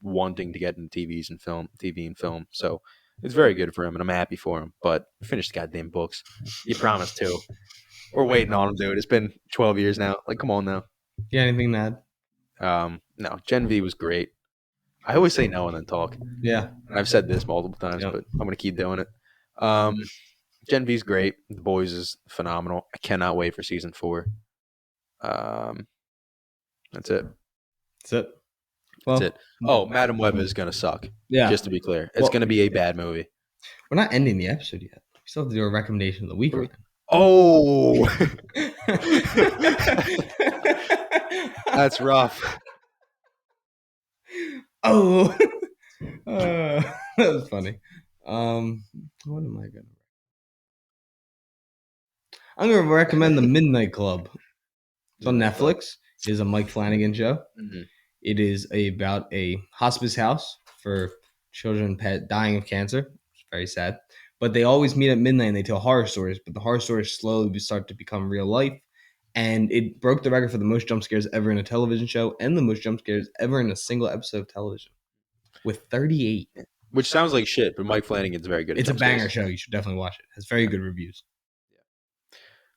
wanting to get into TV and film. So it's very good for him, and I'm happy for him. But finish the goddamn books. You promised to. We're waiting on him, dude. It's been 12 years now. Like, come on now. Yeah, anything to add? No, Gen V was great. I always say no and then talk. Yeah, And I've said this multiple times, Yep. but I'm gonna keep doing it. Gen V's great. The Boys is phenomenal. I cannot wait for season 4. That's it. that's it. Well, That's it. Oh, Madam Web is gonna suck. yeah, Just to be clear, it's Well- gonna be a bad movie. we're not ending the episode yet. We still have to do a recommendation of the week. Ryan. Oh, that's rough. Oh, that was funny. What am I gonna? I'm gonna recommend The Midnight Club. It's on Netflix. It is a Mike Flanagan show. Mhm. It is about a hospice house for children dying of cancer. It's very sad. But they always meet at midnight and they tell horror stories. But the horror stories slowly start to become real life. And it broke the record for the most jump scares ever in a television show and the most jump scares ever in a single episode of television with 38. Which sounds like shit, but Mike Flanagan's very good. At It's a jump banger scares. show. You should definitely watch it. It has very good reviews.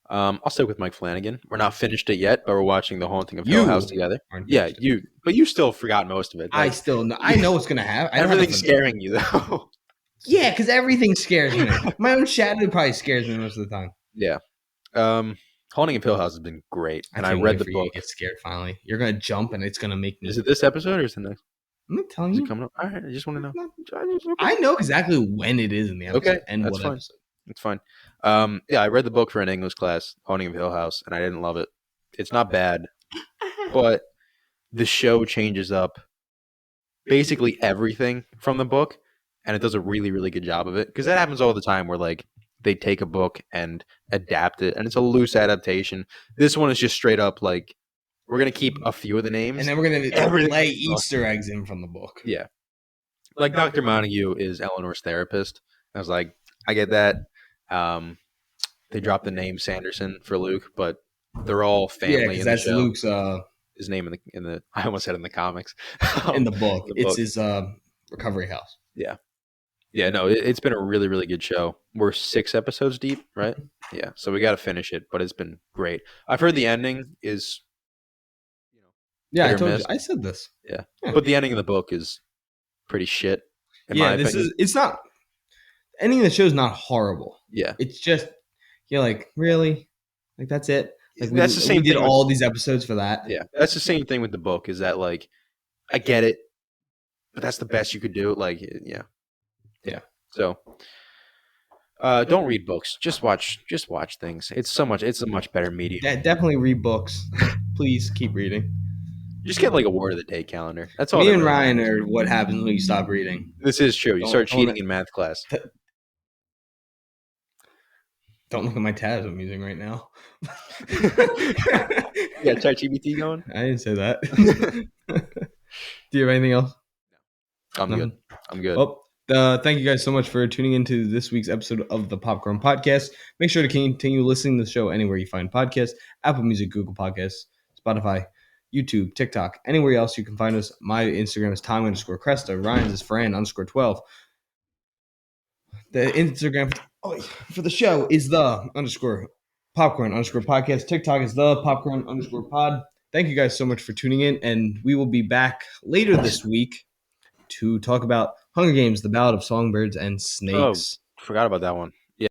I'll stick with Mike Flanagan. We're not finished it yet, but we're watching The Haunting of You Hill House together. aren't Yeah, interested. but you still forgot most of it. I Like, still know. I know what's going to happen. everything's scaring you though. Yeah, because everything scares me. My own shadow probably scares me most of the time. Yeah. Haunting of Hill House has been great, and I can't read wait the for you to book. get scared finally. You're gonna jump and it's gonna make me. Is it this episode or is it the next? I'm not telling Is you. it coming up? All right, I just want to know. I know exactly when it is in the episode Okay, and that's what fine. episode. It's fine. Yeah, I read the book for an English class, Haunting of Hill House, and I didn't love it. It's not bad, but the show changes up basically everything from the book, and it does a really, really good job of it. Because that happens all the time, where like they take a book and adapt it, and it's a loose adaptation. This one is just straight up like we're gonna keep a few of the names, And then we're gonna Everything- lay Easter eggs in from the book. yeah. Like Dr. Montague is Eleanor's therapist. I was like, I get that. They dropped the name Sanderson for Luke, but they're all Yeah, family because in the that's show. Luke's His name in the I almost said in the comics. in the book. the It's book. his recovery house. Yeah, no, it's been a really, really good show. We're 6 episodes deep, right? Yeah, so we got to finish it, but it's been great. I've heard the ending is, Yeah, hit I or told miss. you. I said this. Yeah, Yeah. but the ending of the book is pretty shit. In my This opinion. is. It's not. Ending of the show is not horrible. Yeah, It's just you're like really, like that's it. Like that's the same We did thing with- all these episodes for that. yeah, that's the same thing with the book. Is that like, I get it, but that's the best you could do. Like, yeah. So, don't read books. Just watch things. It's a much better medium. Definitely read books. Please keep reading. Just get like a word of the day calendar. That's all. Me that and really Ryan matters. are what happens when you stop reading. This is true. You Don't- start don't- cheating in math class. Don't look at my tabs I'm using right now. Yeah, ChatGPT going. I didn't say that. Do you have anything else? I'm Nothing? good. I'm good. Well, thank you guys so much for tuning into this week's episode of the Popcorn Podcast. Make sure to continue listening to the show anywhere you find podcasts: Apple Music, Google Podcasts, Spotify. YouTube, TikTok, anywhere else you can find us. My Instagram is Tom_Cresta. Ryan's is Fran_12. The Instagram for the show is the underscore popcorn underscore podcast. TikTok is the popcorn underscore pod. Thank you guys so much for tuning in, and we will be back later this week to talk about Hunger Games: The Ballad of Songbirds and Oh, Snakes. forgot about that one.